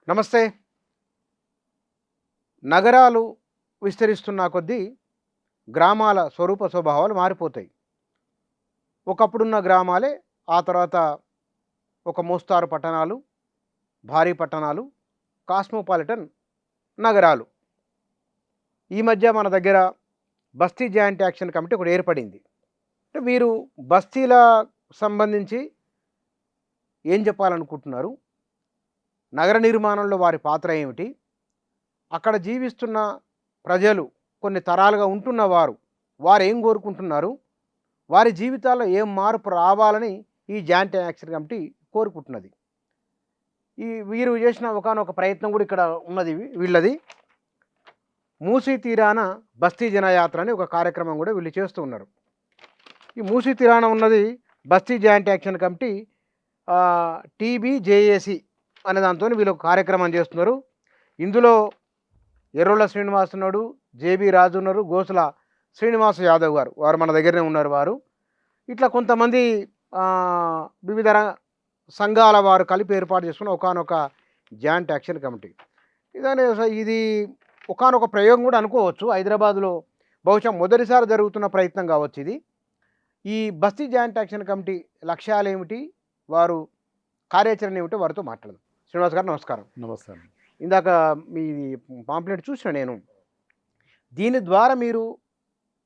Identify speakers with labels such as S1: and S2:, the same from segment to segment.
S1: నమస్తే. నగరాలు విస్తరిస్తున్న కొద్దీ గ్రామాల స్వరూప స్వభావాలు మారిపోతాయి. ఒకప్పుడున్న గ్రామాలే ఆ తర్వాత ఒక మోస్తారు పట్టణాలు, భారీ పట్టణాలు, కాస్మోపాలిటన్ నగరాలు. ఈ మధ్య మన దగ్గర బస్తీ జాయింట్ యాక్షన్ కమిటీ ఒకటి ఏర్పడింది. అంటే మీరు బస్తీల సంబంధించి ఏం చెప్పాలనుకుంటున్నారు? నగర నిర్మాణంలో వారి పాత్ర ఏమిటి? అక్కడ జీవిస్తున్న ప్రజలు, కొన్ని తరాలుగా ఉంటున్న వారు ఏం కోరుకుంటున్నారు? వారి జీవితాల్లో ఏం మార్పు రావాలని ఈ జాయింట్ యాక్షన్ కమిటీ కోరుకుంటున్నది. వీరు చేసిన ఒకానొక ప్రయత్నం కూడా ఇక్కడ ఉన్నది వీళ్ళది. మూసీ తీరాన బస్తీ జనయాత్ర అని ఒక కార్యక్రమం కూడా వీళ్ళు చేస్తూ ఉన్నారు. ఈ మూసీ తీరాన ఉన్నది బస్తీ జాయింట్ యాక్షన్ కమిటీ TBJAC అనే దాంతో వీళ్ళు ఒక కార్యక్రమం చేస్తున్నారు. ఇందులో ఎర్రోళ్ళ శ్రీనివాస్ ఉన్నాడు, JB రాజు ఉన్నారు, గోసుల శ్రీనివాస్ యాదవ్ గారు, వారు మన దగ్గరనే ఉన్నారు. వారు ఇట్లా కొంతమంది వివిధ సంఘాల వారు కలిపి ఏర్పాటు చేసుకున్న ఒకానొక జాయింట్ యాక్షన్ కమిటీ. ఇది ఒకానొక ప్రయోగం కూడా అనుకోవచ్చు. హైదరాబాద్లో బహుశా మొదటిసారి జరుగుతున్న ప్రయత్నం కావచ్చు ఇది. ఈ బస్తీ జాయింట్ యాక్షన్ కమిటీ లక్ష్యాలు ఏమిటి, వారు కార్యాచరణ ఏమిటో వారితో మాట్లాడదాం. శ్రీనివాస్ గారు నమస్కారం.
S2: నమస్కారం.
S1: ఇందాక మీ పాంప్లెట్ చూసిన నేను, దీని ద్వారా మీరు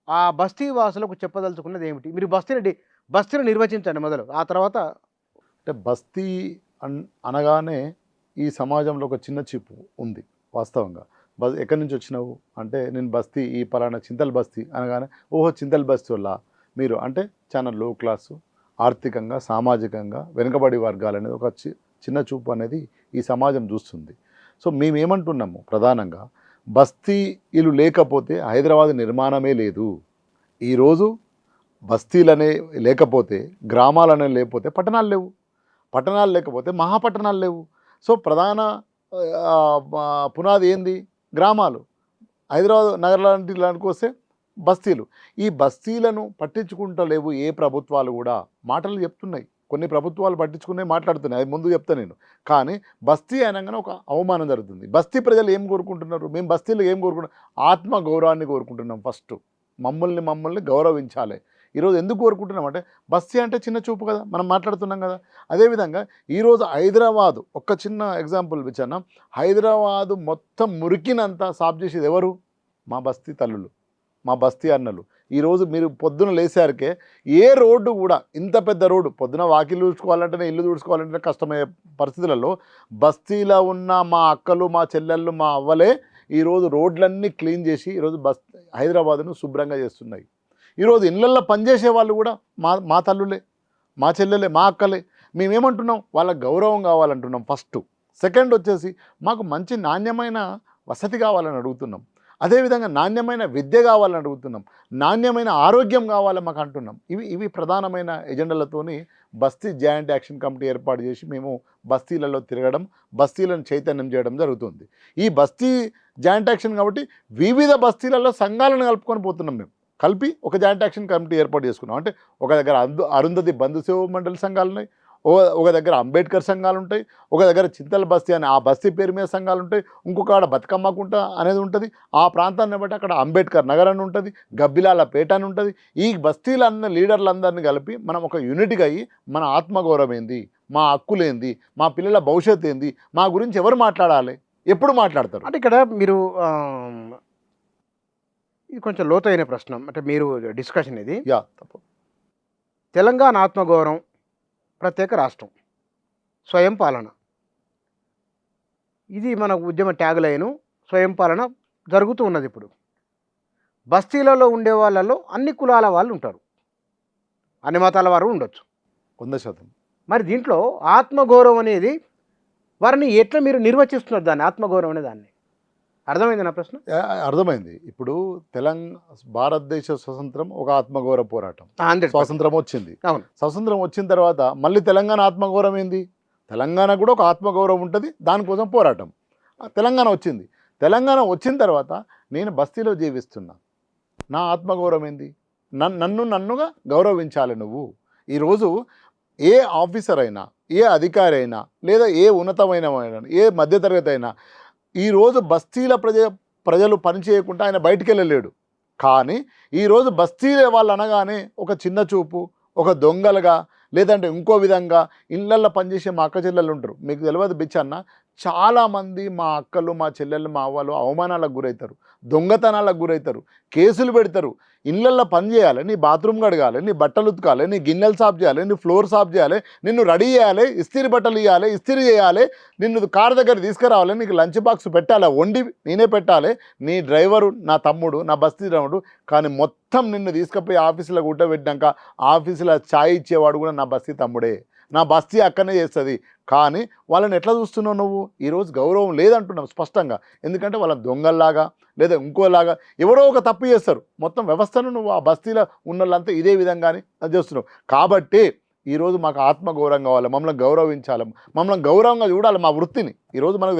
S1: ఆ బస్తీ వాసులకు చెప్పదలుచుకున్నది ఏమిటి? మీరు బస్తీని నిర్వచించండి మొదలు, ఆ తర్వాత.
S2: అంటే బస్తీ అనగానే ఈ సమాజంలో ఒక చిన్న చిప్పు ఉంది వాస్తవంగా. ఎక్కడి నుంచి వచ్చినావు అంటే, నేను బస్తీ ఈ పలానా చింతల్ బస్తీ అనగానే, ఓహో చింతల్ బస్తీ వల్ల మీరు అంటే చాలా లో క్లాసు, ఆర్థికంగా సామాజికంగా వెనుకబడి వర్గాలు అనేది ఒక చిన్న చూపు అనేది ఈ సమాజం చూస్తుంది. సో మేమేమంటున్నాము, ప్రధానంగా బస్తీలు లేకపోతే హైదరాబాద్ నిర్మాణమే లేదు. ఈరోజు బస్తీలనే లేకపోతే, గ్రామాలనే లేకపోతే పట్టణాలు లేవు, పట్టణాలు లేకపోతే మహాపట్టణాలు లేవు. సో ప్రధాన పునాది ఏంది? గ్రామాలు. హైదరాబాద్ నగరానికి వస్తే బస్తీలు. ఈ బస్తీలను పట్టించుకుంటలేవు ఏ ప్రభుత్వాలు కూడా. మాటలు చెప్తున్నాయి, కొన్ని ప్రభుత్వాలు పట్టించుకునే మాట్లాడుతున్నాయి, అది ముందు చెప్తా నేను. కానీ బస్తీ అనగానే ఒక అవమానం జరుగుతుంది. బస్తీ ప్రజలు ఏం కోరుకుంటున్నారు? మేము బస్తీలో ఏం కోరుకుంటున్నాం? ఆత్మగౌరవాన్ని కోరుకుంటున్నాం. ఫస్ట్ మమ్మల్ని గౌరవించాలి. ఈరోజు ఎందుకు కోరుకుంటున్నాం అంటే, బస్తీ అంటే చిన్న చూపు కదా, మనం మాట్లాడుతున్నాం కదా. అదేవిధంగా ఈరోజు హైదరాబాదు, ఒక చిన్న ఎగ్జాంపుల్ ఇచ్చాను. హైదరాబాదు మొత్తం మురికినంతా సాఫ్ చేసేది ఎవరు? మా బస్తీ తల్లులు, మా బస్తీ అన్నలు. ఈరోజు మీరు పొద్దున లేసారికే ఏ రోడ్డు కూడా, ఇంత పెద్ద రోడ్డు, పొద్దున వాకిలు తుడుచుకోవాలంటేనే, ఇల్లు తుడుచుకోవాలంటే కష్టమయ్యే పరిస్థితులలో బస్తీలో ఉన్న మా అక్కలు, మా చెల్లెళ్ళు, మా అవ్వలే ఈరోజు రోడ్లన్నీ క్లీన్ చేసి ఈరోజు హైదరాబాదును శుభ్రంగా చేస్తున్నాయి. ఈరోజు ఇళ్ళల్లో పనిచేసే వాళ్ళు కూడా మా తల్లులే, మా చెల్లెలే, మా అక్కలే. మేమేమంటున్నాం? వాళ్ళకి గౌరవం కావాలంటున్నాం ఫస్ట్. సెకండ్ వచ్చేసి మాకు మంచి నాణ్యమైన వసతి కావాలని అడుగుతున్నాం. అదేవిధంగా నాణ్యమైన విద్య కావాలని అడుగుతున్నాం, నాణ్యమైన ఆరోగ్యం కావాలని మాకు అంటున్నాం. ఇవి ప్రధానమైన ఎజెండాలతోని బస్తీ జాయింట్ యాక్షన్ కమిటీ ఏర్పాటు చేసి మేము బస్తీలలో తిరగడం, బస్తీలను చైతన్యం చేయడం జరుగుతుంది. ఈ బస్తీ జాయింట్ యాక్షన్ కాబట్టి వివిధ బస్తీలలో సంఘాలను కలుపుకొని పోతున్నాం. మేము కలిపి ఒక జాయింట్ యాక్షన్ కమిటీ ఏర్పాటు చేసుకున్నాం. అంటే ఒక దగ్గర అరుంధతి బంధు సేవ మండలి సంఘాలు ఉన్నాయి, ఒక దగ్గర అంబేద్కర్ సంఘాలు ఉంటాయి, ఒక దగ్గర చింతల బస్తీ అని ఆ బస్తీ పేరు మీద సంఘాలు ఉంటాయి, ఇంకొక ఆడ బతుకమ్మకుంట అనేది ఉంటుంది, ఆ ప్రాంతాన్ని బట్టి అక్కడ అంబేద్కర్ నగర్ అని ఉంటుంది, గబ్బిలాల పేట అని ఉంటుంది. ఈ బస్తీలన్న లీడర్లందరినీ కలిపి మనం ఒక యూనిట్గా అయ్యి, మన ఆత్మగౌరవం ఏంది, మా హక్కులేంది, మా పిల్లల భవిష్యత్తు ఏంది, మా గురించి ఎవరు మాట్లాడాలి, ఎప్పుడు మాట్లాడతారు
S1: అంటే ఇక్కడ మీరు ఇది కొంచెం లోతైన ప్రశ్న, అంటే మీరు డిస్కషన్ ఇది.
S2: తప్పు.
S1: తెలంగాణ ఆత్మగౌరవం, ప్రత్యేక రాష్ట్రం, స్వయం పాలన, ఇది మన ఉద్యమ ట్యాగ్ లైను. స్వయం పాలన జరుగుతూ ఉన్నది ఇప్పుడు. బస్తీలలో ఉండే వాళ్ళలో అన్ని కులాల వాళ్ళు ఉంటారు, అన్ని మతాల వారు ఉండొచ్చు
S2: 100%.
S1: మరి దీంట్లో ఆత్మగౌరవం అనేది వారిని ఎట్లా మీరు నిర్వచిస్తున్నారు? దాన్ని ఆత్మగౌరవం అనే దాన్ని అర్థమైంది నా ప్రశ్న?
S2: అర్థమైంది. ఇప్పుడు భారతదేశ స్వతంత్రం ఒక ఆత్మగౌరవ పోరాటం. స్వాతంత్రం వచ్చింది. స్వతంత్రం వచ్చిన తర్వాత మళ్ళీ తెలంగాణ ఆత్మగౌరవం ఏంది? తెలంగాణ కూడా ఒక ఆత్మగౌరవం ఉంటుంది, దానికోసం పోరాటం. తెలంగాణ వచ్చింది. తెలంగాణ వచ్చిన తర్వాత నేను బస్తీలో జీవిస్తున్నా, నా ఆత్మగౌరవం ఏంది? నన్నుగా గౌరవించాలి నువ్వు. ఈరోజు ఏ ఆఫీసర్ అయినా, ఏ అధికారి అయినా లేదా ఏ ఉన్నతమైన ఏ మధ్యతరగతి అయినా ఈరోజు బస్తీల ప్రజలు పని చేయకుండా ఆయన బయటికి వెళ్ళలేడు. కానీ ఈరోజు బస్తీల వాళ్ళు అనగానే ఒక చిన్న చూపు, ఒక దొంగలుగా లేదంటే ఇంకో విధంగా ఇళ్ళల్లో పనిచేసే మా అక్క చెల్లెళ్ళు ఉంటారు. మీకు తెలియదు బిచ్చన్న, చాలామంది మా అక్కలు మా చెల్లెళ్ళు మా అవ్వలు అవమానాలకు గురవుతారు, దొంగతనాలకు గురవుతారు, కేసులు పెడతారు. ఇళ్ళల్లో పని చేయాలి, నీ బాత్రూమ్ కడగాలి, నీ బట్టలు ఉతకాలి, నీ గిన్నెలు సాఫ్ చేయాలి, నీ ఫ్లోర్ సాఫ్ చేయాలి, నిన్ను రెడీ చేయాలి, ఇస్త్రీ బట్టలు ఇవ్వాలి, ఇస్త్రీ చేయాలి, నిన్ను కార్ దగ్గర తీసుకురావాలి, నీకు లంచ్ బాక్స్ పెట్టాలి, వండి నేనే పెట్టాలి, నీ డ్రైవరు నా తమ్ముడు, నా బస్తీ డ్రైవరు. కానీ మొత్తం నిన్ను తీసుకుపోయి ఆఫీసులో గుట్టబెట్టినాక ఆఫీసులో ఛాయ్ ఇచ్చేవాడు కూడా నా బస్తీ తమ్ముడే, నా బస్తీ అక్కనే చేస్తుంది. కానీ వాళ్ళని ఎట్లా చూస్తున్నావు నువ్వు? ఈరోజు గౌరవం లేదంటున్నావు స్పష్టంగా. ఎందుకంటే వాళ్ళ దొంగల్లాగా లేదా ఇంకోలాగా ఎవరో ఒక తప్పు చేస్తారు. మొత్తం వ్యవస్థను నువ్వు ఆ బస్తీలో ఉన్న వాళ్ళంతా ఇదే విధంగానే చేస్తున్నావు. కాబట్టి ఈరోజు మాకు ఆత్మగౌరవం కావాలి, మమ్మల్ని గౌరవించాలి, మమ్మల్ని గౌరవంగా చూడాలి మా వృత్తిని. ఈరోజు మనకు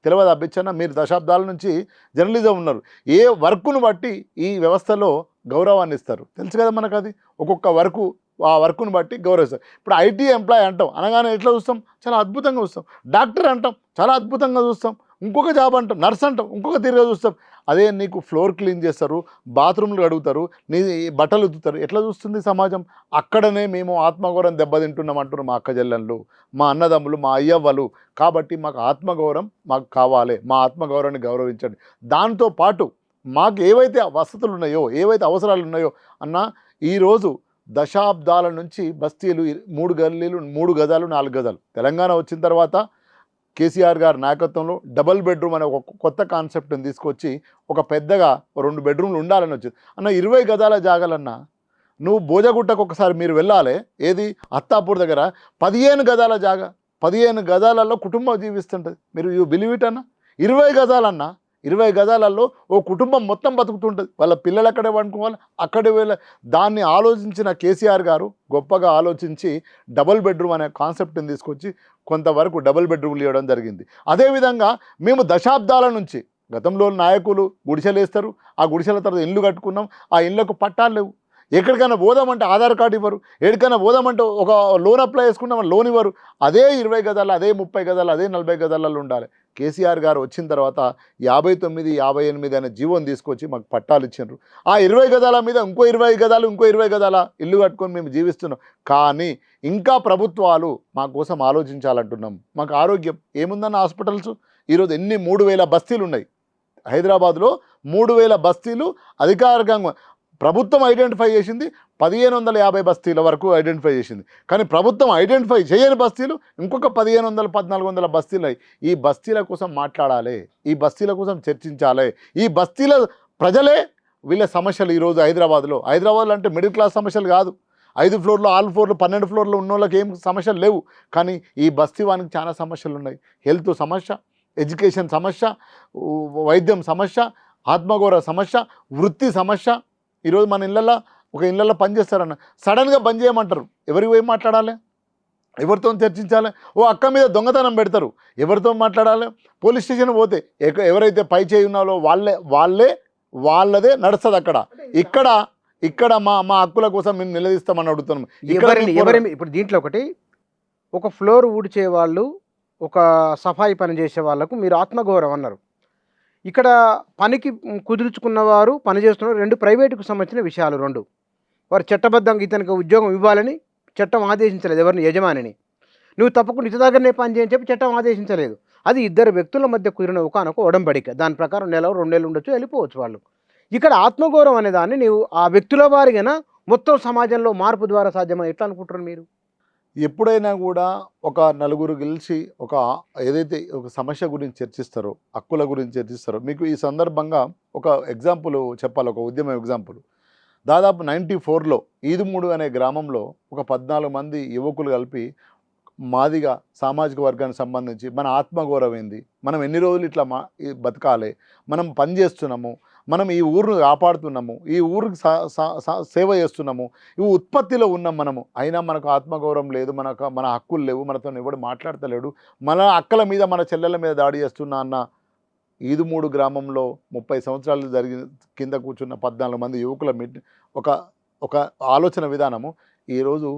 S2: తెలియదు అబ్బిచ్చన్న, మీరు దశాబ్దాల నుంచి జర్నలిజం ఉన్నారు. ఏ వర్కును బట్టి ఈ వ్యవస్థలో గౌరవాన్ని ఇస్తారు తెలుసు కదా మనకు. అది ఒక్కొక్క వర్కు ఆ వర్కును బట్టి గౌరవిస్తాం. ఇప్పుడు ఐటీ ఎంప్లాయ్ అంటాం, అనగానే ఎట్లా చూస్తాం? చాలా అద్భుతంగా చూస్తాం. డాక్టర్ అంటాం, చాలా అద్భుతంగా చూస్తాం. ఇంకొక జాబ్ అంటాం, నర్స్ అంటాం, ఇంకొక తీరుగా చూస్తాం. అదే నీకు ఫ్లోర్ క్లీన్ చేస్తారు, బాత్రూమ్లు కడుగుతారు, నీ బట్టలు ఉతుకుతారు, ఎట్లా చూస్తుంది సమాజం? అక్కడనే మేము ఆత్మగౌరవం దెబ్బతింటున్నాం అంటున్నారు మా అక్క చెల్లెళ్ళు, మా అన్నదమ్ములు, మా అయ్యవ్వలు. కాబట్టి మాకు ఆత్మగౌరవం మాకు కావాలి, మా ఆత్మగౌరవాన్ని గౌరవించండి. దాంతోపాటు మాకు ఏవైతే వసతులు ఉన్నాయో, ఏవైతే అవసరాలు ఉన్నాయో అన్న, ఈరోజు దశాబ్దాల నుంచి బస్తీలు 3 గల్లీలు 3 గజాలు 4 గజాలు. తెలంగాణ వచ్చిన తర్వాత కేసీఆర్ గారి నాయకత్వంలో డబుల్ బెడ్రూమ్ అనే ఒక కొత్త కాన్సెప్ట్ని తీసుకొచ్చి ఒక పెద్దగా 2 బెడ్రూమ్లు ఉండాలని వచ్చింది. అన్న 20 గజాల జాగాలన్నా నువ్వు భోజగుట్టకు ఒకసారి మీరు వెళ్ళాలి, ఏది అత్తాపూర్ దగ్గర 15 గజాల జాగా, 15 గజాలలో కుటుంబం జీవిస్తుంటుంది. మీరు యూ బిలీవ్ ఇట్ అన్న? 20 గజాలన్నా, 20 గజాలలో ఓ కుటుంబం మొత్తం బతుకుతుంటుంది. వాళ్ళ పిల్లలు అక్కడే వండుకోవాలి, అక్కడే దాన్ని ఆలోచించిన కేసీఆర్ గారు గొప్పగా ఆలోచించి డబుల్ బెడ్రూమ్ అనే కాన్సెప్ట్ని తీసుకొచ్చి కొంతవరకు డబుల్ బెడ్రూమ్లు ఇవ్వడం జరిగింది. అదేవిధంగా మేము దశాబ్దాల నుంచి, గతంలో నాయకులు గుడిసెలు వేస్తారు, ఆ గుడిసెల తర్వాత ఇల్లు కట్టుకున్నాం, ఆ ఇళ్లకు పట్టాలు లేవు. ఎక్కడికైనా పోదామంటే ఆధార్ కార్డు ఇవ్వరు, ఎక్కడికైనా పోదామంటే ఒక లోన్ అప్లై చేసుకున్నామని లోన్ ఇవ్వరు. అదే 20 గజాలు, అదే 30 గజాలు, అదే 40 గజాలలో ఉండాలి. కేసీఆర్ గారు వచ్చిన తర్వాత 59, 58 అనే జీవోని తీసుకొచ్చి మాకు పట్టాలు ఇచ్చిండ్రు. ఆ 20 గజాల మీద ఇంకో 20 గజాలు, ఇంకో 20 గజాల ఇల్లు కట్టుకొని మేము జీవిస్తున్నాం. కానీ ఇంకా ప్రభుత్వాలు మా కోసం ఆలోచించాలంటున్నాం. మాకు ఆరోగ్యం ఏముందన్న హాస్పిటల్స్ ఈరోజు ఎన్ని 3000 బస్తీలు ఉన్నాయి హైదరాబాద్లో. 3000 బస్తీలు అధికారికంగా ప్రభుత్వం ఐడెంటిఫై చేసింది 1550 బస్తీల వరకు ఐడెంటిఫై చేసింది. కానీ ప్రభుత్వం ఐడెంటిఫై చేయని బస్తీలు ఇంకొక 1500, 1400 బస్తీలు. ఈ బస్తీల కోసం మాట్లాడాలి, ఈ బస్తీల కోసం చర్చించాలి. ఈ బస్తీల ప్రజలే వీళ్ళ సమస్యలు ఈరోజు హైదరాబాద్లో అంటే మిడిల్ క్లాస్ సమస్యలు కాదు. 5 ఫ్లోర్లు, 6 ఫ్లోర్లు, 12 ఫ్లోర్లు ఉన్న వాళ్ళకి ఏం సమస్యలు లేవు. కానీ ఈ బస్తీ వానికి చాలా సమస్యలు ఉన్నాయి. హెల్త్ సమస్య, ఎడ్యుకేషన్ సమస్య, వైద్యం సమస్య, ఆత్మగౌరవ సమస్య, వృత్తి సమస్య. ఈరోజు మన ఇళ్ళల్లో ఒక ఇళ్ళల్లో పని చేస్తారన్న, సడన్గా బంద్ చేయమంటారు. ఎవరికి పోయి మాట్లాడాలి? ఎవరితో చర్చించాలి? ఓ అక్క మీద దొంగతనం పెడతారు, ఎవరితో మాట్లాడాలి? పోలీస్ స్టేషన్ పోతే ఎవరైతే పై చేయి ఉన్నారో వాళ్ళదే నడుస్తుంది అక్కడ. ఇక్కడ మా హక్కుల కోసం మేము నిలదీస్తామని అడుగుతున్నాం.
S1: ఇప్పుడు దీంట్లో ఒక ఫ్లోర్ ఊడ్చే వాళ్ళు, ఒక సఫాయి పని చేసే వాళ్ళకు మీరు ఆత్మగౌరవం అన్నారు. ఇక్కడ పనికి కుదుర్చుకున్నవారు పనిచేస్తున్నారు, 2 ప్రైవేటుకు సంబంధించిన విషయాలు. 2 వారు చట్టబద్ధంగా ఇతనికి ఉద్యోగం ఇవ్వాలని చట్టం ఆదేశించలేదు ఎవరిని, యజమానిని. నువ్వు తప్పకుండా ఇత దగ్గరనే పని చేయని చెప్పి చట్టం ఆదేశించలేదు. అది 2 వ్యక్తుల మధ్య కుదిరిన ఒకనొక ఒడంబడిక. దాని ప్రకారం 1 నెల 2 నెలలు ఉండొచ్చు, వెళ్ళిపోవచ్చు వాళ్ళు. ఇక్కడ ఆత్మగౌరవం అనే దాన్ని నీవు ఆ వ్యక్తుల వారిగా మొత్తం సమాజంలో మార్పు ద్వారా సాధ్యమని ఎట్లా అనుకుంటున్నారు మీరు?
S2: ఎప్పుడైనా కూడా ఒక నలుగురు గెలిచి ఏదైతే ఒక సమస్య గురించి చర్చిస్తారో, హక్కుల గురించి చర్చిస్తారో, మీకు ఈ సందర్భంగా ఒక ఎగ్జాంపుల్ చెప్పాలి, ఒక ఉద్యమం ఎగ్జాంపుల్. దాదాపు 94లో ఈదుమూడు అనే గ్రామంలో ఒక 14 మంది యువకులు కలిపి మాదిగా సామాజిక వర్గానికి సంబంధించి మన ఆత్మగౌరవం ఏంది, మనం ఎన్ని రోజులు ఇట్లా బతకాలి, మనం పని చేస్తున్నాము, మనం ఈ ఊరును కాపాడుతున్నాము, ఈ ఊరికి సేవ చేస్తున్నాము, ఈ ఉత్పత్తిలో ఉన్నాం మనము, అయినా మనకు ఆత్మగౌరవం లేదు, మన హక్కులు లేవు, మనతో ఎవడు మాట్లాడతలేడు, మన అక్కల మీద మన చెల్లెల మీద దాడి చేస్తున్నా అన్న ఈదుమూడు గ్రామంలో 30 సంవత్సరాలు కింద కూర్చున్న 14 మంది యువకుల ఒక ఆలోచన విధానము ఈరోజు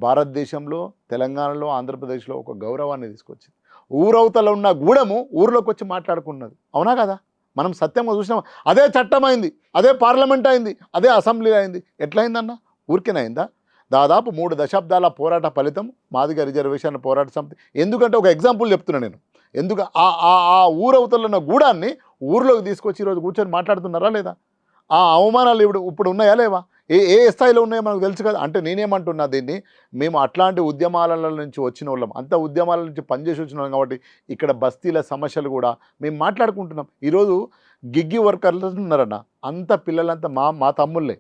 S2: భారతదేశంలో, తెలంగాణలో, ఆంధ్రప్రదేశ్లో ఒక గౌరవాన్ని తీసుకొచ్చింది. ఊరవతల ఉన్న గూడెము ఊరిలోకి వచ్చి మాట్లాడుకున్నది. అవునా కదా? మనం సత్యంగా చూసినాం. అదే చట్టం అయింది, అదే పార్లమెంట్ అయింది, అదే అసెంబ్లీ అయింది. ఎట్లయిందన్న? ఊరికేనైందా? దాదాపు 3 దశాబ్దాల పోరాట ఫలితం మాదిగ రిజర్వేషన్ పోరాట సమితి. ఎందుకంటే ఒక ఎగ్జాంపుల్ చెప్తున్నా నేను. ఎందుకు ఆ ఊరవతల ఉన్న గూడాన్ని ఊరిలోకి తీసుకొచ్చి ఈరోజు కూర్చొని మాట్లాడుతున్నారా లేదా? ఆ అవమానాలు ఇప్పుడు ఉన్నాయా లేవా? ఏ స్థాయిలో ఉన్నాయో మనకు తెలుసు కదా. అంటే నేనేమంటున్నా, దీన్ని మేము అట్లాంటి ఉద్యమాల నుంచి వచ్చిన వాళ్ళం, అంత ఉద్యమాల నుంచి పనిచేసి వచ్చిన వాళ్ళం కాబట్టి ఇక్కడ బస్తీల సమస్యలు కూడా మేము మాట్లాడుకుంటున్నాం. ఈరోజు గిగ్గి వర్కర్లు ఉన్నారన్న, అంత పిల్లలంతా మా తమ్ముళ్ళే,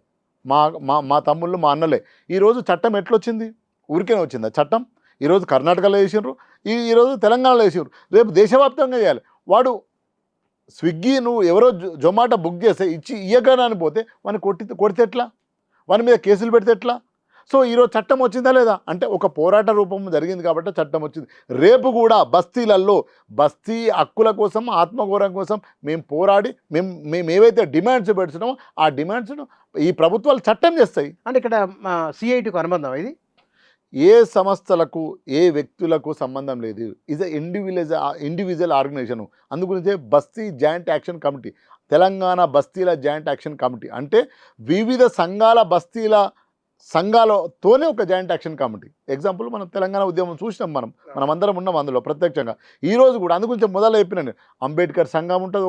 S2: మా తమ్ముళ్ళు, మా అన్నలే. ఈరోజు చట్టం ఎట్లొచ్చింది? ఊరికేనే వచ్చిందా చట్టం? ఈరోజు కర్ణాటకలో వేసిండ్రు, ఈరోజు తెలంగాణలో వేసిండ్రు, రేపు దేశవ్యాప్తంగా చేయాలి. వాడు స్విగ్గీ నువ్వు ఎవరో జొమాటో బుక్ చేస్తే ఇయ్యగానని పోతే వాడిని కొడితే ఎట్లా? వాని మీద కేసులు పెడితే ఎట్లా? సో ఈరోజు చట్టం వచ్చిందా లేదా అంటే ఒక పోరాట రూపం జరిగింది కాబట్టి చట్టం వచ్చింది. రేపు కూడా బస్తీలలో బస్తీ హక్కుల కోసం, ఆత్మగౌరవం కోసం మేము పోరాడి మేము ఏవైతే డిమాండ్స్ పెడుతున్నామో ఆ డిమాండ్స్ను ఈ ప్రభుత్వాలు చట్టం చేస్తాయి.
S1: అంటే ఇక్కడ సిఐటికి అనుబంధం ఇది?
S2: ఏ సంస్థలకు, ఏ వ్యక్తులకు సంబంధం లేదు. Is individual organization. అందుగురించే Basti joint action committee, Telangana బస్తీల జాయింట్ యాక్షన్ కమిటీ అంటే వివిధ సంఘాలతోనే ఒక జాయింట్ యాక్షన్ కమిటీ. ఎగ్జాంపుల్ మనం తెలంగాణ ఉద్యమం చూసినాం, మనం అందరం ఉన్నాం అందులో ప్రత్యక్షంగా. ఈరోజు కూడా అందుగురించి మొదలు అయిపోయినా నేను, అంబేద్కర్ సంఘం ఉంటుంది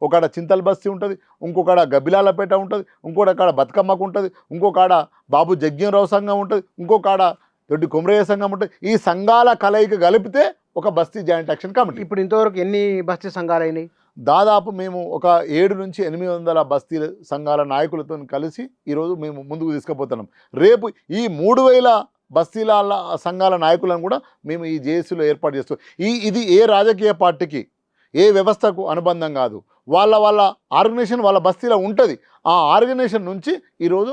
S2: ఒకడ చింతల్ బస్తీ ఉంటుంది, ఇంకొకడ గబ్బిలాలపేట ఉంటుంది, ఇంకోకాడ బతుకమ్మకు ఉంటుంది, ఇంకొకాడ బాబు జగ్జీవనరావు సంఘం ఉంటుంది, ఇంకొకాడ దొడ్డి కొమరయ్య సంఘం ఉంటుంది. ఈ సంఘాల కలయిక కలిపితే ఒక బస్తీ జాయింట్ యాక్షన్ కమిటీ.
S1: ఇప్పుడు ఇంతవరకు ఎన్ని బస్తీ సంఘాలు అయినాయి?
S2: దాదాపు మేము ఒక 700 నుంచి 800 బస్తీ సంఘాల నాయకులతో కలిసి ఈరోజు మేము ముందుకు తీసుకుపోతున్నాం. రేపు ఈ 3000 బస్తీల సంఘాల నాయకులను కూడా మేము ఈ జేఏసీలో ఏర్పాటు చేస్తాం. ఇది ఏ రాజకీయ పార్టీకి, ఏ వ్యవస్థకు అనుబంధం కాదు. వాళ్ళ ఆర్గనైజేషన్ వాళ్ళ బస్తీలో ఉంటుంది. ఆ ఆర్గనైజేషన్ నుంచి ఈరోజు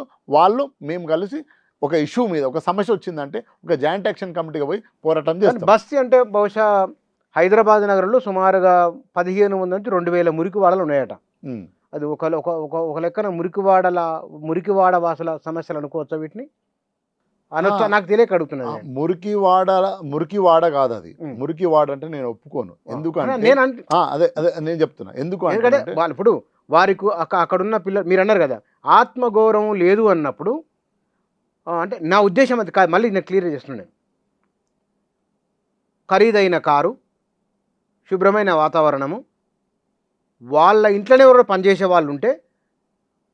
S2: మేము కలిసి ఒక ఇష్యూ మీద, ఒక సమస్య వచ్చిందంటే ఒక జాయింట్ యాక్షన్ కమిటీగా పోయి పోరాటం చేస్తాం.
S1: బస్తీ అంటే బహుశా హైదరాబాద్ నగరంలో సుమారుగా 1500 నుంచి 2000 మురికివాడలు ఉన్నాయట. అది ఒక లెక్కన మురికివాడ వాసుల సమస్యలు అనుకోవచ్చా వీటిని? అనొచ్చా? నాకు తెలియక అడుగుతున్నాను.
S2: మురికివాడ కాదు అది. మురికివాడ అంటే నేను ఒప్పుకోను. ఎందుకంటే అదే నేను చెప్తున్నా. ఎందుకంటే
S1: ఇప్పుడు వారికి అక్కడున్న పిల్లలు, మీరు అన్నారు కదా ఆత్మగౌరవం లేదు అన్నప్పుడు, అంటే నా ఉద్దేశం అది కాదు, మళ్ళీ నేను క్లియర్ చేస్తున్నాను. ఖరీదైన కారు, శుభ్రమైన వాతావరణము, వాళ్ళ ఇంట్లోనే ఎవరో పనిచేసే వాళ్ళు ఉంటే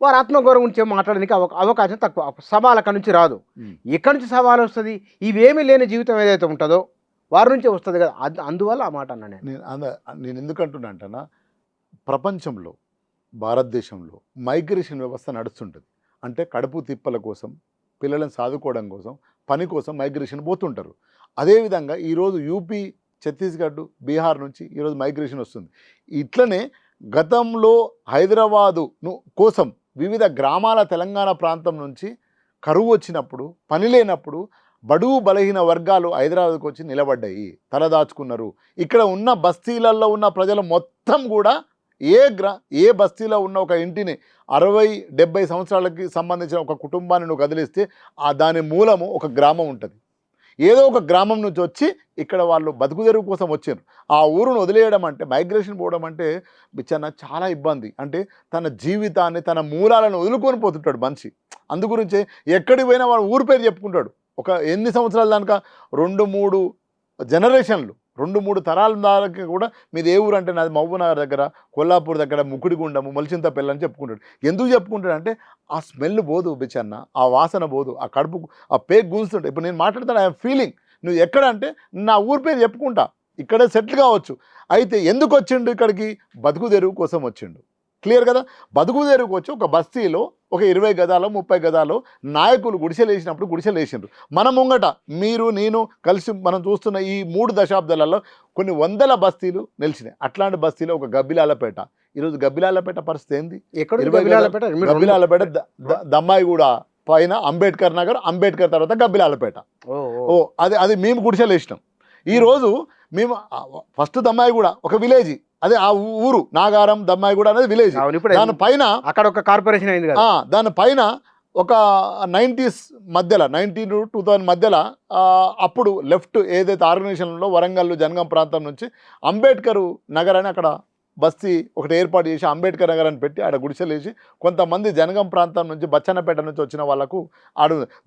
S1: వారు ఆత్మగౌరవం గురించి మాట్లాడడానికి అవకాశం తక్కువ. సవాల్ అక్కడి నుంచి రాదు. ఎక్కడి నుంచి సవాల్ వస్తుంది? ఇవేమీ లేని జీవితం ఏదైతే ఉంటుందో వారి నుంచే వస్తుంది కదా. అందువల్ల ఆ మాట అన్నా
S2: నేను ఎందుకంటున్నా అంటనా, ప్రపంచంలో భారతదేశంలో మైగ్రేషన్ వ్యవస్థ నడుస్తుంటుంది. అంటే కడుపు తిప్పల కోసం, పిల్లలను సాదుకోవడం కోసం, పని కోసం మైగ్రేషన్ పోతుంటారు. అదేవిధంగా ఈరోజు యూపీ, ఛత్తీస్గఢ్, బీహార్ నుంచి ఈరోజు మైగ్రేషన్ వస్తుంది. ఇట్లనే గతంలో హైదరాబాదు కోసం వివిధ గ్రామాల తెలంగాణ ప్రాంతం నుంచి కరువు వచ్చినప్పుడు, పని లేనప్పుడు బడుగు బలహీన వర్గాలు హైదరాబాద్కు వచ్చి నిలబడ్డాయి, తలదాచుకున్నారు. ఇక్కడ ఉన్న బస్తీలలో ఉన్న ప్రజలు మొత్తం కూడా ఏ బస్తీలో ఉన్న ఒక ఇంటిని 60-70 సంవత్సరాలకి సంబంధించిన ఒక కుటుంబాన్ని నువ్వు కదిలిస్తే దాని మూలము ఒక గ్రామం ఉంటుంది. ఏదో ఒక గ్రామం నుంచి వచ్చి ఇక్కడ వాళ్ళు బతుకుదెరువు కోసం వచ్చారు. ఆ ఊరును వదిలేయడం అంటే, మైగ్రేషన్ పోవడం అంటే బిచ్చన్న చాలా ఇబ్బంది. అంటే తన జీవితాన్ని, తన మూలాలను వదులుకొని పోతుంటాడు మనిషి. అందుగురించే ఎక్కడికి పోయినా వాడు ఊరి పేరు చెప్పుకుంటాడు. ఒక ఎన్ని సంవత్సరాల దానిక 2-3 జనరేషన్లు, 2-3 తరాల దానికి కూడా మీది ఏ ఊరు అంటే నాది మహబూబ్నగర్ దగ్గర, కొల్లాపూర్ దగ్గర, ముకుడిగుండము, మొలిచింతపల్లి అని చెప్పుకుంటాడు. ఎందుకు చెప్పుకుంటాడు అంటే ఆ స్మెల్ పోదు బిచ్చన్న, ఆ వాసన పోదు, ఆ కడుపు, ఆ పేగు గుంజుతుంటాయి. ఇప్పుడు నేను మాట్లాడతాను, ఐఎమ్ ఫీలింగ్. నువ్వు ఎక్కడ అంటే నా ఊరి పేరు చెప్పుకుంటా, ఇక్కడే సెటిల్ కావచ్చు. అయితే ఎందుకు వచ్చిండు ఇక్కడికి? బతుకు తెరువు కోసం వచ్చిండు. క్లియర్ కదా? బతుకు తెరువుకు వచ్చి ఒక బస్తీలో ఒక 20 గదాలో 30 గదాలో నాయకులు గుడిసెలేసినప్పుడు గుడిసెలేసిండ్రు. మన ముంగట మీరు నేను కలిసి మనం చూస్తున్న ఈ 3 దశాబ్దాలలో కొన్ని వందల బస్తీలు నిలిచినాయి. అట్లాంటి బస్తీలో ఒక గబ్బిలాలపేట. ఈరోజు గబ్బిలాలపేట పరిస్థితి ఏంది? గబ్బిలాలపేట దమ్మాయిగూడ పైన అంబేద్కర్ నగర్, అంబేద్కర్ తర్వాత గబ్బిలాలపేట. అది మేము గుడిసెలేసినాం. ఈరోజు మేము ఫస్ట్ దమ్మాయిగూడ ఒక విలేజ్, అదే ఆ ఊరు నాగారం, దమ్మాయిగూడ అనేది విలేజ్. దానిపైన
S1: అక్కడ ఒక కార్పొరేషన్ అయింది కదా,
S2: దానిపైన ఒక 90s మధ్యలో 1900 మధ్యలో అప్పుడు లెఫ్ట్ ఏదైతే ఆర్గనైజేషన్లో వరంగల్ జనగాం ప్రాంతం నుంచి అంబేద్కర్ నగర్ అని అక్కడ బస్తీ ఒకటి ఏర్పాటు చేసి అంబేద్కర్ నగర్ అని పెట్టి ఆడ గుడిసెలు వేసి కొంతమంది జనగాం ప్రాంతం నుంచి బచ్చన్నపేట నుంచి వచ్చిన వాళ్ళకు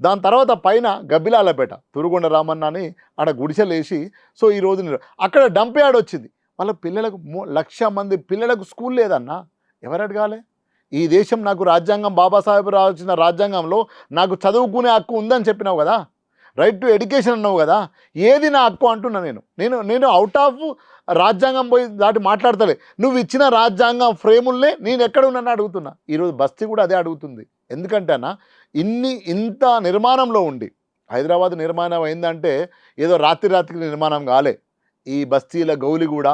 S2: దాని తర్వాత పైన గబ్బిలాలపేట తురుగుండ రామన్న అని ఆడ గుడిసెలు వేసి సో ఈ రోజు అక్కడ డంప్ యార్డ్ వచ్చింది. వాళ్ళ పిల్లలకు 1,00,000 మంది పిల్లలకు స్కూల్ లేదన్నా ఎవరు అడగాలి? ఈ దేశం నాకు రాజ్యాంగం బాబాసాహెబ్ రాసిన రాజ్యాంగంలో నాకు చదువుకునే హక్కు ఉందని చెప్పినావు కదా, రైట్ టు ఎడ్యుకేషన్ అన్నావు కదా, ఏది నా హక్కు అంటున్నా నేను అవుట్ ఆఫ్ రాజ్యాంగం పోయి దాటి మాట్లాడతలే. నువ్వు ఇచ్చిన రాజ్యాంగం ఫ్రేముల్నే నేను ఎక్కడ ఉన్నానని అడుగుతున్నా. ఈరోజు బస్తీ కూడా అదే అడుగుతుంది. ఎందుకంటే అన్న ఇంత నిర్మాణంలో ఉండి హైదరాబాద్ నిర్మాణం అయిందంటే ఏదో రాత్రికి నిర్మాణం కాలే. ఈ బస్తీల గౌలిగూడ,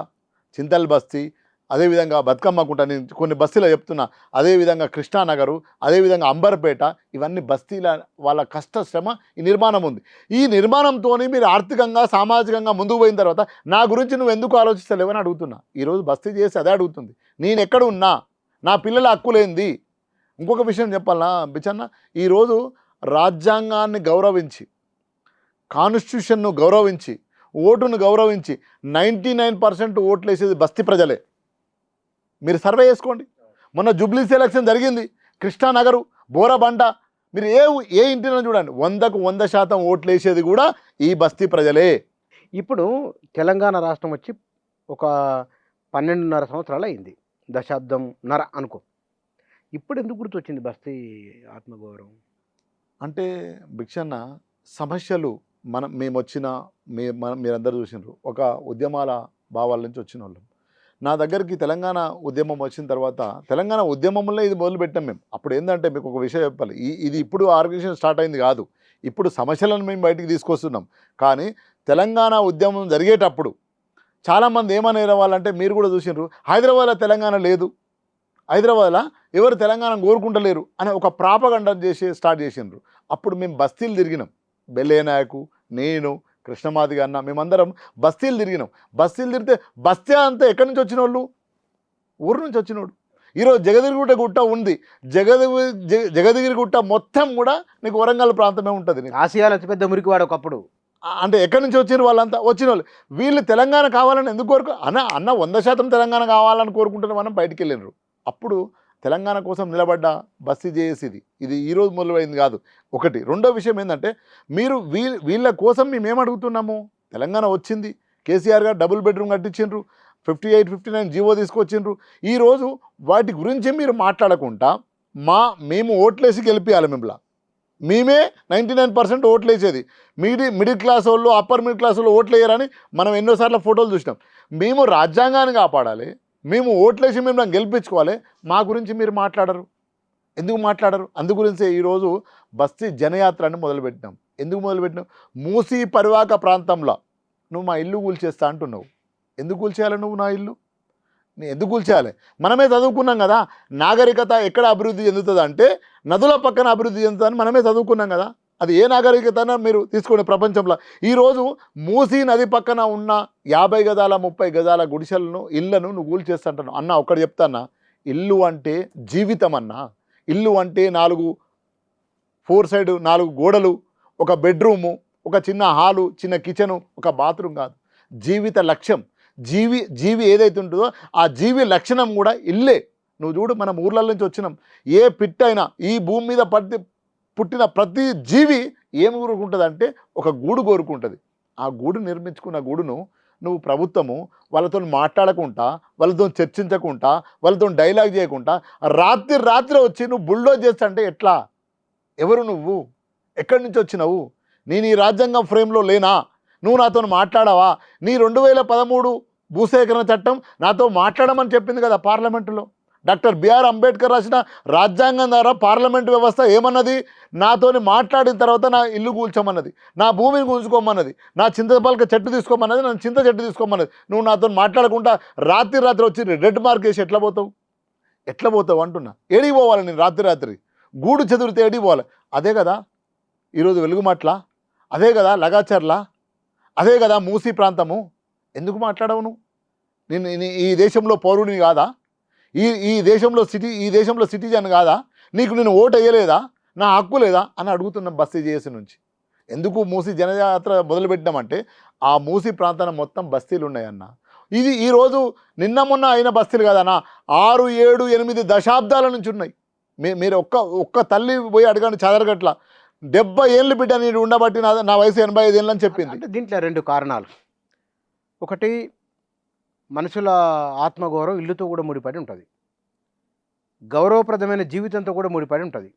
S2: చింతల్ బస్తీ, అదేవిధంగా బతుకమ్మకుంట, నేను కొన్ని బస్తీలో చెప్తున్నా, అదేవిధంగా కృష్ణానగరు, అదేవిధంగా అంబర్పేట, ఇవన్నీ బస్తీల వాళ్ళ కష్టశ్రమ ఈ నిర్మాణం ఉంది. ఈ నిర్మాణంతో మీరు ఆర్థికంగా సామాజికంగా ముందుకు పోయిన తర్వాత నా గురించి నువ్వు ఎందుకు ఆలోచిస్తలేవని అడుగుతున్నా. ఈరోజు బస్తీ చేసి అదే అడుగుతుంది. నేను ఎక్కడ ఉన్నా, నా పిల్లల హక్కులేంది. ఇంకొక విషయం చెప్పాలనా బిచ్చన్న, ఈరోజు రాజ్యాంగాన్ని గౌరవించి, కాన్స్టిట్యూషన్ను గౌరవించి, ఓటును గౌరవించి 99% ఓట్లు వేసేది బస్తీ ప్రజలే. మీరు సర్వే చేసుకోండి. మొన్న జూబ్లీస్ ఎలక్షన్ జరిగింది, కృష్ణానగరు, బోరబండ, మీరు ఏ ఇంటిలో చూడండి 100కు 100% ఓట్లు వేసేది కూడా ఈ బస్తీ ప్రజలే.
S1: ఇప్పుడు తెలంగాణ రాష్ట్రం వచ్చి ఒక 12.5 సంవత్సరాలు అయింది, దశాబ్దంన్నర అనుకో. ఇప్పుడు ఎందుకు గుర్తొచ్చింది బస్తీ ఆత్మగౌరవం?
S2: అంటే భిక్షన్న సమస్యలు మేము వచ్చిన మీరందరూ చూసినారు, ఒక ఉద్యమాల భావాల నుంచి వచ్చిన వాళ్ళం. నా దగ్గరికి తెలంగాణ ఉద్యమం వచ్చిన తర్వాత తెలంగాణ ఉద్యమంలో ఇది మొదలుపెట్టాం మేము. అప్పుడు ఏంటంటే మీకు ఒక విషయం చెప్పాలి, ఇది ఇప్పుడు ఆర్గనైజేషన్ స్టార్ట్ అయింది కాదు, ఇప్పుడు సమస్యలను మేము బయటికి తీసుకొస్తున్నాం. కానీ తెలంగాణ ఉద్యమం జరిగేటప్పుడు చాలామంది ఏమనేవారు వాళ్ళంటే, మీరు కూడా చూసినారు, హైదరాబాద్లో తెలంగాణ లేదు, హైదరాబాద్లో ఎవరు తెలంగాణ కోరుకుంటలేరు అనే ఒక ప్రాపగండ చేసి స్టార్ట్ చేసినారు. అప్పుడు మేము బస్తీలు తిరిగినాం, బెల్లేనాయకు, నేను, కృష్ణమాదిగ అన్న, మేమందరం బస్తీలు తిరిగినాం. బస్తీలు తిరిగితే బస్తీ అంతా ఎక్కడి నుంచి వచ్చిన వాళ్ళు, ఊరు నుంచి వచ్చినోడు. ఈరోజు జగదిగిరిగుట్ట గుట్ట ఉంది, జగదిగిరిగుట్ట మొత్తం కూడా నీకు వరంగల్ ప్రాంతమే ఉంటుంది.
S1: ఆసియాలో అతిపెద్ద మురికివాడు ఒకప్పుడు.
S2: అంటే ఎక్కడి నుంచి వచ్చిన వాళ్ళంతా వచ్చిన వాళ్ళు. వీళ్ళు తెలంగాణ కావాలని ఎందుకు అన్న 100% తెలంగాణ కావాలని కోరుకుంటున్న మనం బయటికి వెళ్ళినారు. అప్పుడు తెలంగాణ కోసం నిలబడ్డ బస్తీ జేఏసీది ఇది ఈరోజు మొదలైంది కాదు. ఒకటి. రెండో విషయం ఏంటంటే, మీరు వీళ్ళ కోసం మేము ఏమడుగుతున్నాము, తెలంగాణ వచ్చింది, కేసీఆర్ గారు డబుల్ బెడ్రూమ్ కట్టించిండ్రు, 58, 59 జీవో తీసుకొచ్చిండ్రు. ఈరోజు వాటి గురించి మీరు మాట్లాడకుండా మేము ఓట్లేసి గెలిపించాలి మిమ్మల్ని. మేమే 99% ఓట్లు వేసేది, మిడిల్ క్లాస్ వాళ్ళు, అప్పర్ మిడిల్ క్లాస్ వాళ్ళు ఓట్లు వేయరని మనం ఎన్నోసార్లు ఫోటోలు చూసినాం. మేము రాజ్యాంగాన్ని కాపాడాలి, మేము ఓట్లేసి మిమ్మల్ని గెలిపించుకోవాలి, మా గురించి మీరు మాట్లాడరు. ఎందుకు మాట్లాడరు? అందు గురించే ఈరోజు బస్తీ జనయాత్ర అని మొదలుపెట్టినాం. ఎందుకు మొదలుపెట్టినాం? మూసీ పరివాహక ప్రాంతంలో నువ్వు మా ఇల్లు కూల్చేస్తా అంటున్నావు. ఎందుకు కూల్చేయాలి నువ్వు నా ఇల్లు? నేను ఎందుకు కూల్చేయాలి? మనమే చదువుకున్నాం కదా, నాగరికత ఎక్కడ అభివృద్ధి చెందుతుంది అంటే నదుల పక్కన అభివృద్ధి చెందుతుందని మనమే చదువుకున్నాం కదా. అది ఏ నాగరికత మీరు తీసుకోండి ప్రపంచంలో. ఈరోజు మూసీ నది పక్కన ఉన్న 50 గజాల 30 గజాల గుడిసెలను, ఇళ్లను నువ్వు కూల్చేస్తాంటాను అన్న. ఒక్కటి చెప్తాన్నా, ఇల్లు అంటే జీవితం అన్నా. ఇల్లు అంటే 4 సైడ్ 4 గోడలు, ఒక బెడ్రూము, ఒక చిన్న హాలు, చిన్న కిచెను, ఒక బాత్రూమ్ కాదు. జీవిత లక్ష్యం, జీవి ఏదైతే ఉంటుందో ఆ జీవి లక్షణం కూడా ఇల్లే. నువ్వు చూడు, మనం ఊర్ల నుంచి వచ్చినాం, ఏ పిట్టైనా ఈ భూమి మీద పుట్టిన ప్రతి జీవి ఏం కోరుకుంటుంది అంటే ఒక గూడు కోరుకుంటుంది. ఆ గూడు నిర్మించుకున్న గూడును నువ్వు ప్రభుత్వము వాళ్ళతో మాట్లాడకుండా, వాళ్ళతో చర్చించకుండా, వాళ్ళతో డైలాగ్ చేయకుండా రాత్రి వచ్చి నువ్వు బుల్డోజ్ చేస్తా అంటే ఎట్లా? ఎవరు నువ్వు? ఎక్కడి నుంచి వచ్చినావు? నేను ఈ రాజ్యాంగం ఫ్రేమ్లో లేనా? నువ్వు నాతో మాట్లాడావా? నీ 2013 భూసేకరణ చట్టం నాతో మాట్లాడమని చెప్పింది కదా పార్లమెంటులో. డాక్టర్ బిఆర్ అంబేద్కర్ రాసిన రాజ్యాంగం ద్వారా పార్లమెంట్ వ్యవస్థ ఏమన్నది? నాతోని మాట్లాడిన తర్వాత నా ఇల్లు కూల్చమన్నది, నా భూమిని కూల్చుకోమన్నది, నా చింతపలక చెట్టు తీసుకోమన్నది, నన్ను చింత చెట్టు తీసుకోమన్నది. నువ్వు నాతో మాట్లాడకుండా రాత్రి వచ్చి రెడ్ మార్క్ వేసి ఎట్లా పోతావు అంటున్నా. ఏడికి పోవాలి నేను? రాత్రి గూడు చెదురితే ఏడికి పోవాలి? అదే కదా ఈరోజు వెలుగుమట్ల, అదే కదా లగాచర్ల, అదే కదా మూసీ ప్రాంతము. ఎందుకు మాట్లాడవు నువ్వు? నేను ఈ దేశంలో పౌరుడిని కాదా? ఈ దేశంలో సిటిజన్ కాదా? నేను ఓటు వేయలేదా? నా హక్కు లేదా అని అడుగుతున్నాం బస్తీ జేఏసీ నుంచి. ఎందుకు మూసీ జనయాత్ర మొదలుపెట్టినామంటే ఆ మూసీ ప్రాంతాన మొత్తం బస్తీలు ఉన్నాయన్న. ఇది ఈరోజు నిన్న మొన్న అయిన బస్తీలు కదన్నా, 6, 7, 8 దశాబ్దాల నుంచి ఉన్నాయి. మీరు ఒక్క తల్లి పోయి అడగండి చాదరగట్ల, 70 ఏళ్ళు బిడ్డ నేను ఉండబట్టి నా వయసు 85 ఏళ్ళు అని చెప్పింది.
S1: అంటే దీంట్లో 2 కారణాలు. ఒకటి, మనుషుల ఆత్మగౌరవం ఇల్లుతో కూడా ముడిపడి ఉంటుంది, గౌరవప్రదమైన జీవితంతో కూడా ముడిపడి ఉంటుంది,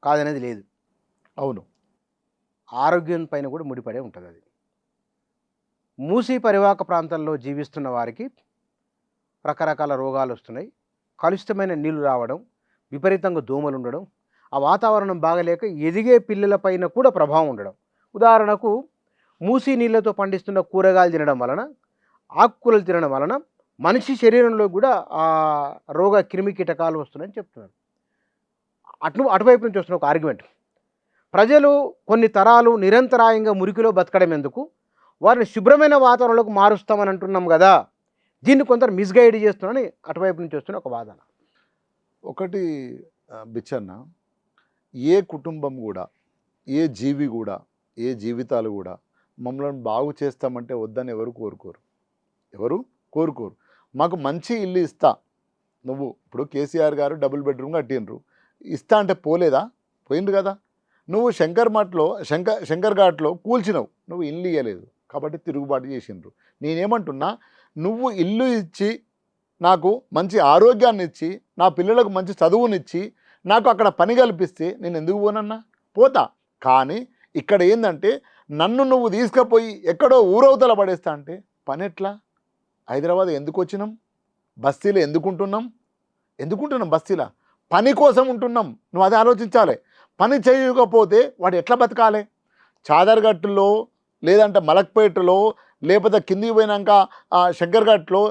S1: కాదనేది లేదు.
S2: అవును,
S1: ఆరోగ్యం పైన కూడా ముడిపడే ఉంటుంది. అది మూసీ పరివాహక ప్రాంతాల్లో జీవిస్తున్న వారికి రకరకాల రోగాలు వస్తున్నాయి. కలుషితమైన నీళ్లు రావడం, విపరీతంగా దోమలు ఉండడం, ఆ వాతావరణం బాగలేక ఎదిగే పిల్లలపైన కూడా ప్రభావం ఉండడం. ఉదాహరణకు మూసీ నీళ్ళతో పండిస్తున్న కూరగాయలు తినడం వలన, ఆకుకూరలు తినడం వలన మనిషి శరీరంలో కూడా ఆ రోగ క్రిమి కీటకాలు వస్తున్నాయని చెప్తున్నారు. అటువైపు నుంచి వస్తున్న ఒక ఆర్గ్యుమెంట్, ప్రజలు కొన్ని తరాలు నిరంతరాయంగా మురికిలో బతకడం ఎందుకు, వారిని శుభ్రమైన వాతావరణంలోకి మారుస్తామని అంటున్నాం కదా, దీన్ని కొందరు మిస్గైడ్ చేస్తున్నారని అటువైపు నుంచి వస్తున్న ఒక వాదన.
S2: ఒకటి బిచ్చన్న, ఏ కుటుంబం కూడా, ఏ జీవి కూడా, ఏ జీవితాలు కూడా మమ్మల్ని బాగు చేస్తామంటే వద్దని ఎవరు కోరుకోరు. మాకు మంచి ఇల్లు ఇస్తా, నువ్వు ఇప్పుడు కేసీఆర్ గారు డబుల్ బెడ్రూమ్ కట్టిండ్రు, ఇస్తా అంటే పోలేదా? పోయిండ్రు కదా. నువ్వు శంకర్ ఘాట్లో కూల్చినావు, నువ్వు ఇల్లు ఇవ్వలేదు కాబట్టి తిరుగుబాటు చేసిండ్రు. నేనేమంటున్నా, నువ్వు ఇల్లు ఇచ్చి నాకు మంచి ఆరోగ్యాన్ని ఇచ్చి, నా పిల్లలకు మంచి చదువునిచ్చి, నాకు అక్కడ పని కల్పిస్తే నేను ఎందుకు పోనన్నా? పోతా. కానీ ఇక్కడ ఏంటంటే నన్ను నువ్వు తీసుకుపోయి ఎక్కడో ఊరవతల పడేస్తా అంటే పని ఎట్లా? హైదరాబాద్ ఎందుకు వచ్చినాం? బస్తీలో ఎందుకుంటున్నాం? బస్తీలో పని కోసం ఉంటున్నాం. నువ్వు అది ఆలోచించాలి. పని చేయకపోతే వాడు ఎట్లా బతకాలి? చాదర్గట్టులో, లేదంటే మలక్పేటలో, లేకపోతే కిందికి పోయినాక శంకర్ఘట్లో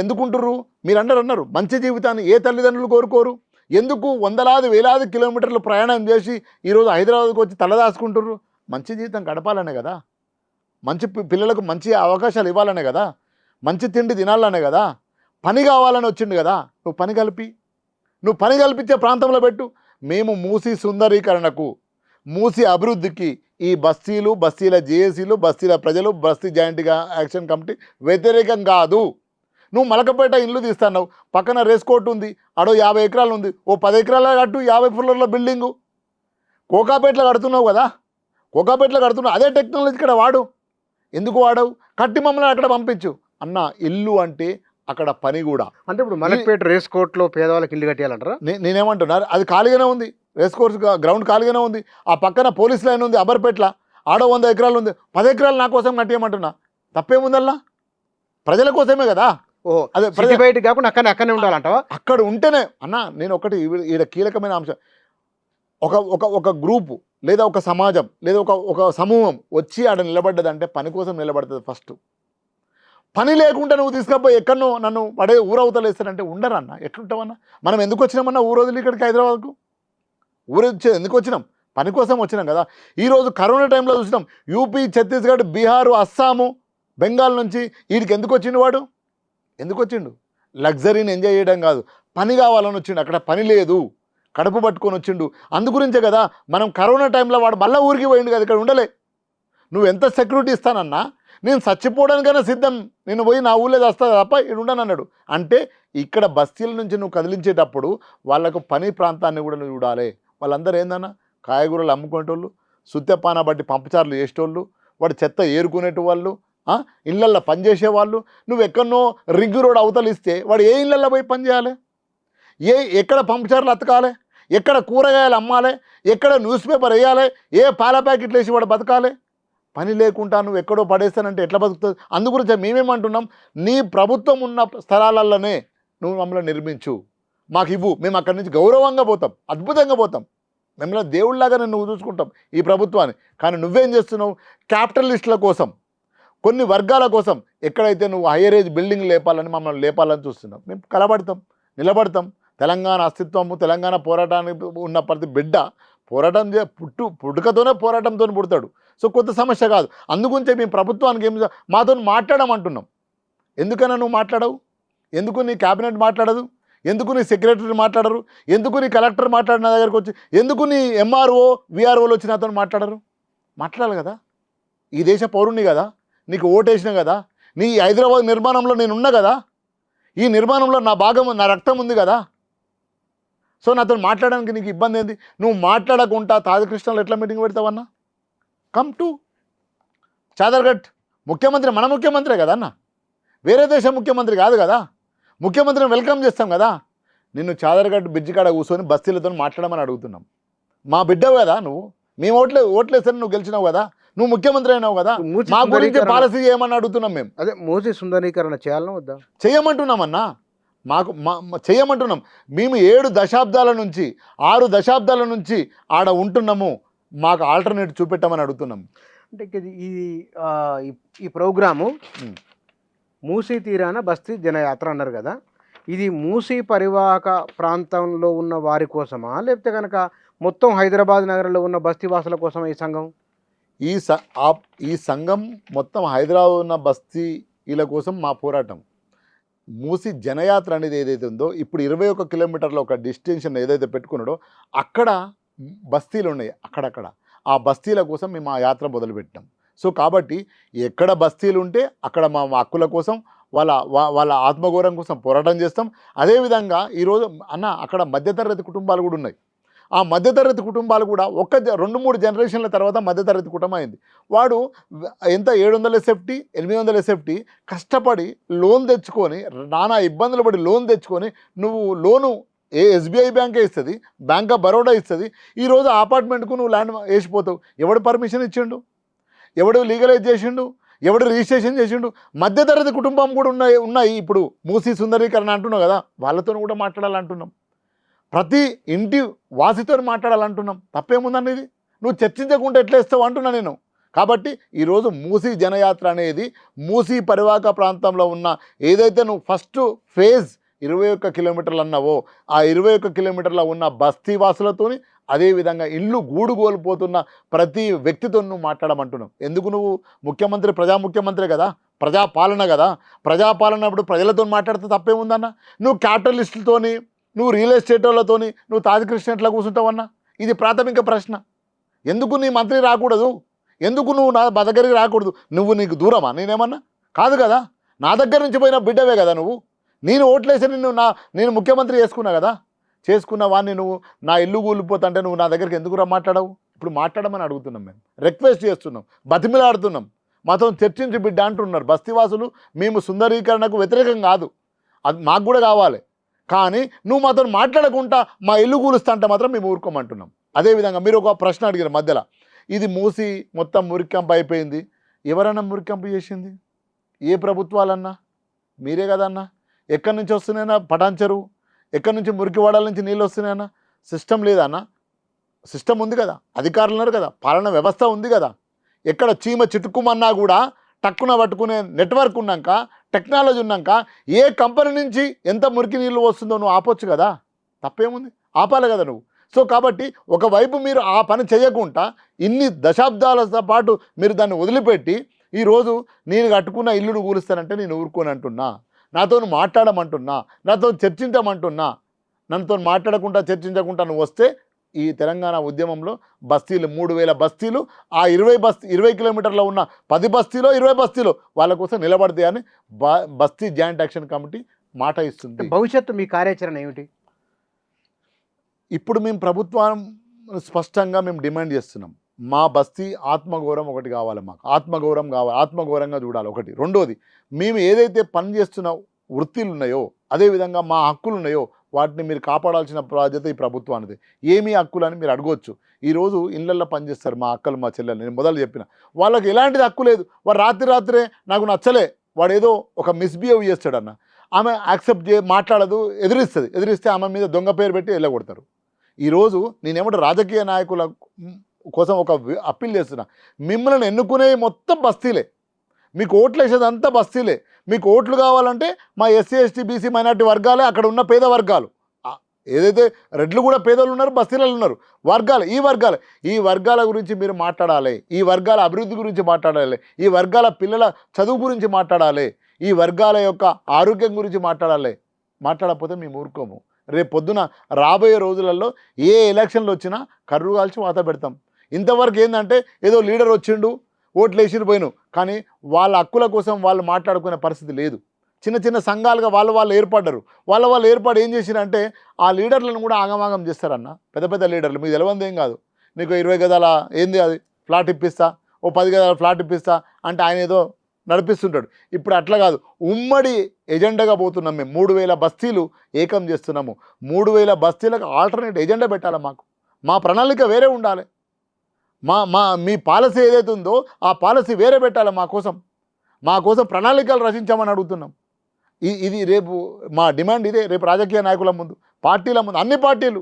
S2: ఎందుకుంటుర్రు? మీరు అన్నారు మంచి జీవితాన్ని ఏ తల్లిదండ్రులు కోరుకోరు? ఎందుకు వందలాది వేలాది కిలోమీటర్లు ప్రయాణం చేసి ఈరోజు హైదరాబాద్కి వచ్చి తలదాచుకుంటుర్రు? మంచి జీవితం గడపాలనే కదా, మంచి పిల్లలకు మంచి అవకాశాలు ఇవ్వాలనే కదా, మంచి తిండి తినాలనే కదా, పని కావాలని వచ్చిండు కదా. నువ్వు పని కల్పించే ప్రాంతంలో పెట్టు. మేము మూసీ సుందరీకరణకు, మూసీ అభివృద్ధికి ఈ బస్తీల జేఏసీలు, బస్తీల ప్రజలు, బస్తీ జాయింట్ యాక్షన్ కమిటీ వ్యతిరేకం కాదు. నువ్వు మలకపేట ఇల్లు తీస్తున్నావు, పక్కన రేస్ కోర్టు ఉంది, అడో 50 ఎకరాలు ఉంది, ఓ 10 ఎకరాల కట్టు, 50 ఫ్లోర్ల బిల్డింగు. కోకాపేటలో కడుతున్నావు కదా, అదే టెక్నాలజీ ఇక్కడ వాడు. ఎందుకు వాడవు? కట్టి మమ్మల్ని అక్కడ పంపించు అన్న. ఇల్లు అంటే అక్కడ పని కూడా. అంటే
S1: ఇప్పుడు మలక్పేట రేస్ కోర్టులో పేదవాళ్ళకి ఇల్లు కట్టాలంటారా?
S2: నేనేమంటున్నారు, అది ఖాళీగానే ఉంది, రేస్ కోర్స్ గ్రౌండ్ ఖాళీగానే ఉంది. ఆ పక్కన పోలీస్ లైన్ ఉంది, అబర్పేట్ల, ఆడో 100 ఎకరాలు ఉంది, 10 ఎకరాలు నా కోసం కట్టేయమంటున్నా. తప్పేముందల్లా? ప్రజల కోసమే కదా.
S1: అదే బయట కాకుండా అక్కడనే ఉండాలంటావా?
S2: అక్కడ ఉంటేనే అన్న. నేను ఒకటి ఈడ కీలకమైన అంశం, ఒక గ్రూపు లేదా ఒక సమాజం లేదా ఒక సమూహం వచ్చి ఆడ నిలబడ్డదంటే పని కోసం నిలబడుతుంది. ఫస్ట్ పని లేకుండా నువ్వు తీసుకపోయి ఎక్కడో నన్ను ఊరవతలేస్తానంటే ఉండరన్న. ఎట్లుంటావన్నా? మనం ఎందుకు వచ్చినామన్నా ఊరొదిలి ఇక్కడికి హైదరాబాద్కు? ఊరొచ్చేది ఎందుకు వచ్చినాం? పని కోసం వచ్చినాం కదా. ఈరోజు కరోనా టైంలో చూసినాం, యూపీ, ఛత్తీస్గఢ్, బీహారు, అస్సాము, బెంగాల్ నుంచి వీడికి ఎందుకు వచ్చిండు? లగ్జరీని ఎంజాయ్ చేయడం కాదు, పని కావాలని వచ్చిండు. అక్కడ పని లేదు, కడుపు పట్టుకొని వచ్చిండు. అందుగురించే కదా మనం కరోనా టైంలో వాడు మళ్ళీ ఊరికి పోయిండు కదా, ఇక్కడ ఉండలే. నువ్వు ఎంత సెక్యూరిటీ ఇస్తానన్నా, నేను చచ్చిపోవడానికైనా సిద్ధం, నేను పోయి నా ఊళ్ళో వస్తా తప్ప ఇక్కడ ఉండను అన్నాడు. అంటే ఇక్కడ బస్తీల నుంచి నువ్వు కదిలించేటప్పుడు వాళ్ళకు పని ప్రాంతాన్ని కూడా నువ్వు చూడాలి. వాళ్ళందరూ ఏందన్నా, కాయగూరలు అమ్ముకునేటోళ్ళు, సుత్తెపాన బట్టి పంపచారులు చేసేటోళ్ళు, వాడు చెత్త ఏరుకునేటి వాళ్ళు, ఇళ్ళల్లో పనిచేసేవాళ్ళు. నువ్వు ఎక్కడనో రింగ్ రోడ్ అవతలిస్తే వాడు ఏ ఇళ్ళల్లో పోయి పని చేయాలి? ఎక్కడ పంపచారులు అతకాలి? ఎక్కడ కూరగాయలు అమ్మాలి? ఎక్కడ న్యూస్ పేపర్ వేయాలి? ఏ పాల ప్యాకెట్లు వేసి వాడు బతకాలి? పని లేకుండా నువ్వు ఎక్కడో పడేస్తానంటే ఎట్లా బతుకుతుంది? అందుగురించి మేమేమంటున్నాం, నీ ప్రభుత్వం ఉన్న స్థలాలలోనే నువ్వు మమ్మల్ని నిర్మించు, మాకు ఇవ్వు, మేము అక్కడి నుంచి గౌరవంగా పోతాం, అద్భుతంగా పోతాం, మిమ్మల్ని దేవుళ్ళలాగా నువ్వు చూసుకుంటాం ఈ ప్రభుత్వాన్ని. కానీ నువ్వేం చేస్తున్నావు? క్యాపిటలిస్టుల కోసం, కొన్ని వర్గాల కోసం ఎక్కడైతే నువ్వు హైయర్ ఏజ్ బిల్డింగ్ మమ్మల్ని లేపాలని చూస్తున్నావు. మేము కలబడతాం, నిలబడతాం. తెలంగాణ అస్తిత్వము, తెలంగాణ పోరాటానికి ఉన్న ప్రతి బిడ్డ పోరాటం పుట్టుకతోనే పోరాటంతో పుడతాడు. సో కొత్త సమస్య కాదు. అందుగురించే మేము ప్రభుత్వానికి మాతో మాట్లాడమంటున్నాం. ఎందుకన్నా నువ్వు మాట్లాడవు? ఎందుకు నీ క్యాబినెట్ మాట్లాడదు? ఎందుకు నీ సెక్రటరీ మాట్లాడరు? ఎందుకు నీ కలెక్టర్ మాట్లాడిన దగ్గరికి వచ్చి, ఎందుకు నీ ఎంఆర్ఓ విఆర్ఓలు వచ్చి నాతో మాట్లాడరు? మాట్లాడాలి కదా. ఈ దేశ పౌరుణ్ణి కదా, నీకు ఓటేసిన కదా, నీ హైదరాబాద్ నిర్మాణంలో నేను ఉన్నా కదా, ఈ నిర్మాణంలో నా భాగం, నా రక్తం ఉంది కదా. సో నాతో మాట్లాడడానికి నీకు ఇబ్బంది ఏంది? నువ్వు మాట్లాడకుండా తాజకృష్ణలో ఎట్లా మీటింగ్ పెడతావన్నా? Come to Chaderghat. ముఖ్యమంత్రి మన ముఖ్యమంత్రే కదా అన్న, వేరే దేశం ముఖ్యమంత్రి కాదు కదా. ముఖ్యమంత్రిని వెల్కమ్ చేస్తాం కదా. నిన్ను చాదర్ఘట్ బ్రిడ్జి కాడ కూర్చొని బస్తీలతో మాట్లాడమని అడుగుతున్నాం. మా బిడ్డవు కదా నువ్వు, మేము ఓట్లేసరి నువ్వు గెలిచినావు కదా, నువ్వు ముఖ్యమంత్రి అయినావు కదా, మా గురించి పాలసీ చేయమని అడుగుతున్నాం. మేము
S1: అదే మూసి సుందరీకరణ చేయాలన్నా వద్దా?
S2: చేయమంటున్నామన్నా. మాకు చేయమంటున్నాం. మేము 7 దశాబ్దాల నుంచి 6 దశాబ్దాల నుంచి ఆడ ఉంటున్నాము, మాకు ఆల్టర్నేట్ చూపెట్టమని అడుగుతున్నాం.
S1: అంటే ఈ ప్రోగ్రాము మూసీ తీరాన బస్తీ జనయాత్ర అన్నారు కదా, ఇది మూసీ పరివాహక ప్రాంతంలో ఉన్న వారి కోసమా, లేకపోతే కనుక మొత్తం హైదరాబాద్ నగరంలో ఉన్న బస్తీవాసుల కోసమా ఈ సంఘం?
S2: ఈ సంఘం మొత్తం హైదరాబాద్ ఉన్న బస్తీల కోసం మా పోరాటం. మూసి జనయాత్ర అనేది ఏదైతే ఉందో, ఇప్పుడు 21 కిలోమీటర్ల ఒక డిస్టెన్షన్ ఏదైతే పెట్టుకున్నాడో అక్కడ బస్తీలు ఉన్నాయి. అక్కడక్కడ ఆ బస్తీల కోసం మేము ఆ యాత్ర మొదలుపెట్టాం. సో కాబట్టి ఎక్కడ బస్తీలు ఉంటే అక్కడ మా హక్కుల కోసం, వాళ్ళ ఆత్మగౌరవం కోసం పోరాటం చేస్తాం. అదేవిధంగా ఈరోజు అన్న అక్కడ మధ్యతరగతి కుటుంబాలు కూడా ఉన్నాయి. ఆ మధ్యతరగతి కుటుంబాలు కూడా 2-3 జనరేషన్ల తర్వాత మధ్యతరగతి కుటుంబం అయింది. వాడు ఎంత 700 SFT 800 SFT కష్టపడి లోన్ తెచ్చుకొని, నానా ఇబ్బందులు పడి లోన్ తెచ్చుకొని, నువ్వు లోను SBI బ్యాంకే ఇస్తుంది, బ్యాంక్ ఆఫ్ బరోడా ఇస్తుంది. ఈరోజు అపార్ట్మెంట్కు నువ్వు ల్యాండ్ వేసిపోతావు. ఎవడు పర్మిషన్ ఇచ్చిండు? ఎవడు లీగలైజ్ చేసిండు? ఎవడు రిజిస్ట్రేషన్ చేసిండు? మధ్యతరగతి కుటుంబం కూడా ఉన్నాయి. ఇప్పుడు మూసీ సుందరీకరణ అంటున్నావు కదా, వాళ్ళతో కూడా మాట్లాడాలంటున్నాం. ప్రతి ఇంటి వాసితో మాట్లాడాలంటున్నాం. తప్పేముందండి? ఇది నువ్వు చర్చించకుండా ఎట్లా ఇస్తావు అంటున్నా నేను. కాబట్టి ఈరోజు మూసీ జనయాత్ర అనేది మూసీ పరివాహక ప్రాంతంలో ఉన్న ఏదైతే నువ్వు ఫస్ట్ ఫేజ్ 21 కిలోమీటర్లు అన్నావో, ఆ 21 కిలోమీటర్ల ఉన్న బస్తీవాసులతోని, అదేవిధంగా ఇల్లు గూడు కోల్పోతున్న ప్రతి వ్యక్తితో నువ్వు మాట్లాడమంటున్నావు. ఎందుకు? నువ్వు ముఖ్యమంత్రి, ప్రజా ముఖ్యమంత్రి కదా, ప్రజాపాలన కదా. ప్రజాపాలనప్పుడు ప్రజలతో మాట్లాడితే తప్పేముందన్న? నువ్వు క్యాపిటలిస్టులతోని, నువ్వు రియల్ ఎస్టేట్ వాళ్ళతోని నువ్వు తాజకృష్ణ ఎట్లా కూర్చుంటావన్నా? ఇది ప్రాథమిక ప్రశ్న. ఎందుకు నీ మంత్రి రాకూడదు? ఎందుకు నువ్వు నా దగ్గరికి రాకూడదు? నువ్వు నీకు దూరమా? నేనేమన్నా కాదు కదా. నా దగ్గర నుంచి పోయిన బిడ్డవే కదా నువ్వు. నేను ఓట్లేసి నేను ముఖ్యమంత్రి చేసుకున్నా కదా. చేసుకున్న వాడిని నువ్వు నా ఇల్లు కూలిపోతుంటే నువ్వు నా దగ్గరికి ఎందుకు మాట్లాడవు? ఇప్పుడు మాట్లాడమని అడుగుతున్నాం, మేము రిక్వెస్ట్ చేస్తున్నాం, బతిమిలాడుతున్నాం. మాతో చర్చించి బిడ్డ అంటున్నారు బస్తీవాసులు. మేము సుందరీకరణకు వ్యతిరేకం కాదు, అది మాకు కూడా కావాలి. కానీ నువ్వు మాతో మాట్లాడకుండా మా ఇల్లు కూలుస్తా అంటే మాత్రం మేము ఊరుకోమంటున్నాం. అదేవిధంగా మీరు ఒక ప్రశ్న అడిగారు మధ్యలో, ఇది మూసి మొత్తం మురికంపు అయిపోయింది. ఎవరన్నా మురికంపు చేసింది? ఏ ప్రభుత్వాలన్నా? మీరే కదన్నా. ఎక్కడి నుంచి వస్తున్నాయన్నా? పటాన్చెరు ఎక్కడి నుంచి, మురికివాడాల నుంచి నీళ్ళు వస్తున్నాయన్నా? సిస్టమ్ లేదన్నా? సిస్టమ్ ఉంది కదా, అధికారులు ఉన్నారు కదా, పాలన వ్యవస్థ ఉంది కదా. ఎక్కడ చీమ చిటుకుమన్నా కూడా టక్కున పట్టుకునే నెట్వర్క్ ఉన్నాక, టెక్నాలజీ ఉన్నాక, ఏ కంపెనీ నుంచి ఎంత మురికి నీళ్ళు వస్తుందో నువ్వు ఆపొచ్చు కదా. తప్పేముంది? ఆపాలి కదా నువ్వు. సో కాబట్టి ఒకవైపు మీరు ఆ పని చేయకుండా ఇన్ని దశాబ్దాల పాటు మీరు దాన్ని వదిలిపెట్టి ఈరోజు నేను కట్టుకున్న ఇల్లును కూలుస్తానంటే నేను ఊరుకోని అంటున్నా. నాతో మాట్లాడమంటున్నా, నాతో చర్చించమంటున్నా. నాతో మాట్లాడకుండా చర్చించకుండా నువ్వు వస్తే ఈ తెలంగాణ ఉద్యమంలో బస్తీలు 3000 బస్తీలు, ఆ 20 కిలోమీటర్లో ఉన్న 10 బస్తీలో 20 బస్తీలో వాళ్ళ కోసం నిలబడతాయని బస్తీ జాయింట్ యాక్షన్ కమిటీ మాట ఇస్తుంది.
S1: భవిష్యత్తు మీ కార్యాచరణ ఏమిటి?
S2: ఇప్పుడు మేము ప్రభుత్వం స్పష్టంగా మేము డిమాండ్ చేస్తున్నాం, మా బస్తీ ఆత్మగౌరవం ఒకటి కావాలి, మాకు ఆత్మగౌరవం కావాలి, ఆత్మగౌరవంగా చూడాలి ఒకటి. రెండోది, మేము ఏదైతే పని చేస్తున్న వృత్తులు ఉన్నాయో, అదేవిధంగా మా హక్కులు ఉన్నాయో వాటిని మీరు కాపాడాల్సిన బాధ్యత ఈ ప్రభుత్వానిది. ఏమీ హక్కులు అని మీరు అడగవచ్చు. ఈరోజు ఇళ్ళల్లో పనిచేస్తారు మా అక్కలు, మా చెల్లెలు. నేను మొదలు చెప్పిన వాళ్ళకి ఎలాంటిది హక్కు లేదు. వాడు రాత్రే నాకు నచ్చలే, వాడు ఏదో ఒక మిస్బిహేవ్ చేస్తాడన్న, ఆమె యాక్సెప్ట్ మాట్లాడదు, ఎదిరిస్తే ఆమె మీద దొంగ పేరు పెట్టి వెళ్ళగొడతారు. ఈరోజు నేనేమంటే రాజకీయ నాయకుల కోసం ఒక అప్పీల్ చేస్తున్నా, మిమ్మల్ని ఎన్నుకునే మొత్తం బస్తీలే, మీకు ఓట్లు వేసేదంతా బస్తీలే. మీకు ఓట్లు కావాలంటే మా ఎస్సీ ఎస్టీ బీసీ మైనార్టీ వర్గాలే, అక్కడ ఉన్న పేద వర్గాలు, ఏదైతే రెడ్లు కూడా పేదలు ఉన్నారు, బస్తీలలో ఉన్నారు, వర్గాలు, ఈ వర్గాల గురించి మీరు మాట్లాడాలి, ఈ వర్గాల అభివృద్ధి గురించి మాట్లాడాలి, ఈ వర్గాల పిల్లల చదువు గురించి మాట్లాడాలి, ఈ వర్గాల యొక్క ఆరోగ్యం గురించి మాట్లాడాలి. మాట్లాడకపోతే మేము ఊరుకోము. రేపు పొద్దున రాబోయే రోజులలో ఏ ఎలక్షన్లు వచ్చినా కర్రు కాల్చి వాత పెడతాం. ఇంతవరకు ఏంటంటే ఏదో లీడర్ వచ్చిండు, ఓట్లు వేసిరు పోయిను, కానీ వాళ్ళ హక్కుల కోసం వాళ్ళు మాట్లాడుకునే పరిస్థితి లేదు. చిన్న చిన్న సంఘాలుగా వాళ్ళు ఏర్పడ్డారు. వాళ్ళు ఏర్పాటు ఏం చేసిరంటే ఆ లీడర్లను కూడా ఆగమాగం చేస్తారన్న. పెద్ద పెద్ద లీడర్లు మీకు తెలియంది ఏం కాదు, నీకు 20 గదాల ఏంది అది ఫ్లాట్ ఇప్పిస్తా, ఓ 10 గదాల ఫ్లాట్ ఇప్పిస్తా అంటే ఆయన ఏదో నడిపిస్తుంటాడు. ఇప్పుడు అట్లా కాదు, ఉమ్మడి ఎజెండాగా పోతున్నాం మేము. 3000 బస్తీలు ఏకం చేస్తున్నాము. 3000 బస్తీలకు ఆల్టర్నేట్ ఎజెండా పెట్టాలి. మా ప్రణాళిక వేరే ఉండాలి. మీ పాలసీ ఏదైతే ఉందో ఆ పాలసీ వేరే పెట్టాలి. మా కోసం ప్రణాళికలు రచించామని అడుగుతున్నాం. ఇది రేపు మా డిమాండ్ ఇదే. రేపు రాజకీయ నాయకుల ముందు, పార్టీల ముందు, అన్ని పార్టీలు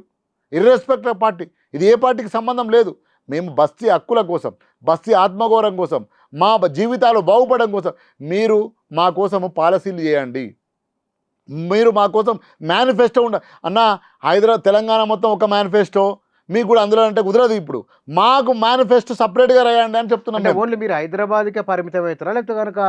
S2: ఇర్రెస్పెక్ట్ ఆఫ్ పార్టీ, ఇది ఏ పార్టీకి సంబంధం లేదు, మేము బస్తీ హక్కుల కోసం, బస్తీ ఆత్మగౌరవం కోసం, మా జీవితాలు బాగుపడడం కోసం మీరు మా కోసం పాలసీలు చేయండి. మీరు మా కోసం మేనిఫెస్టో అన్న. హైదరాబాద్ తెలంగాణ మొత్తం ఒక మేనిఫెస్టో, మీకు కూడా అందులో అంటే కుదరదు. ఇప్పుడు మాకు మేనిఫెస్టో సపరేట్గా రాయండి అని చెప్తున్నాం.
S1: ఓన్లీ మీరు హైదరాబాద్కే పరిమితం అవుతారా, లేకపోతే కనుక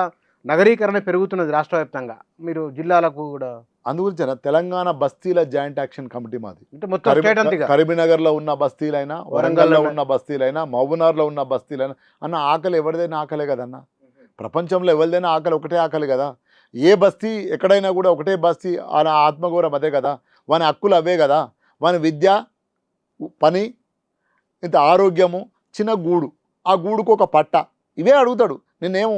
S1: నగరీకరణ పెరుగుతున్నది రాష్ట్ర వ్యాప్తంగా, మీరు జిల్లాలకు కూడా?
S2: అందుగురించి తెలంగాణ బస్తీల జాయింట్ యాక్షన్ కమిటీ మాది.
S1: అంటే మొత్తం స్టేట్ అంతగా
S2: కరీంనగర్లో ఉన్న బస్తీలైనా, వరంగల్లో ఉన్న బస్తీలైనా, మహబూబ్నగర్లో ఉన్న బస్తీలైనా, అన్న ఆకలి ఎవరిదైనా ఆకలే కదన్న. ప్రపంచంలో ఎవరిదైనా ఆకలి ఒకటే ఆకలి కదా. ఏ బస్తీ ఎక్కడైనా కూడా ఒకటే బస్తీ, ఆ ఆత్మగౌరవం అదే కదా, వాని హక్కులు అవే కదా. వాని విద్య, పని, ఇంత ఆరోగ్యము, చిన్న గూడు, ఆ గూడుకు ఒక పట్ట, ఇవే అడుగుతాడు. నేనేమో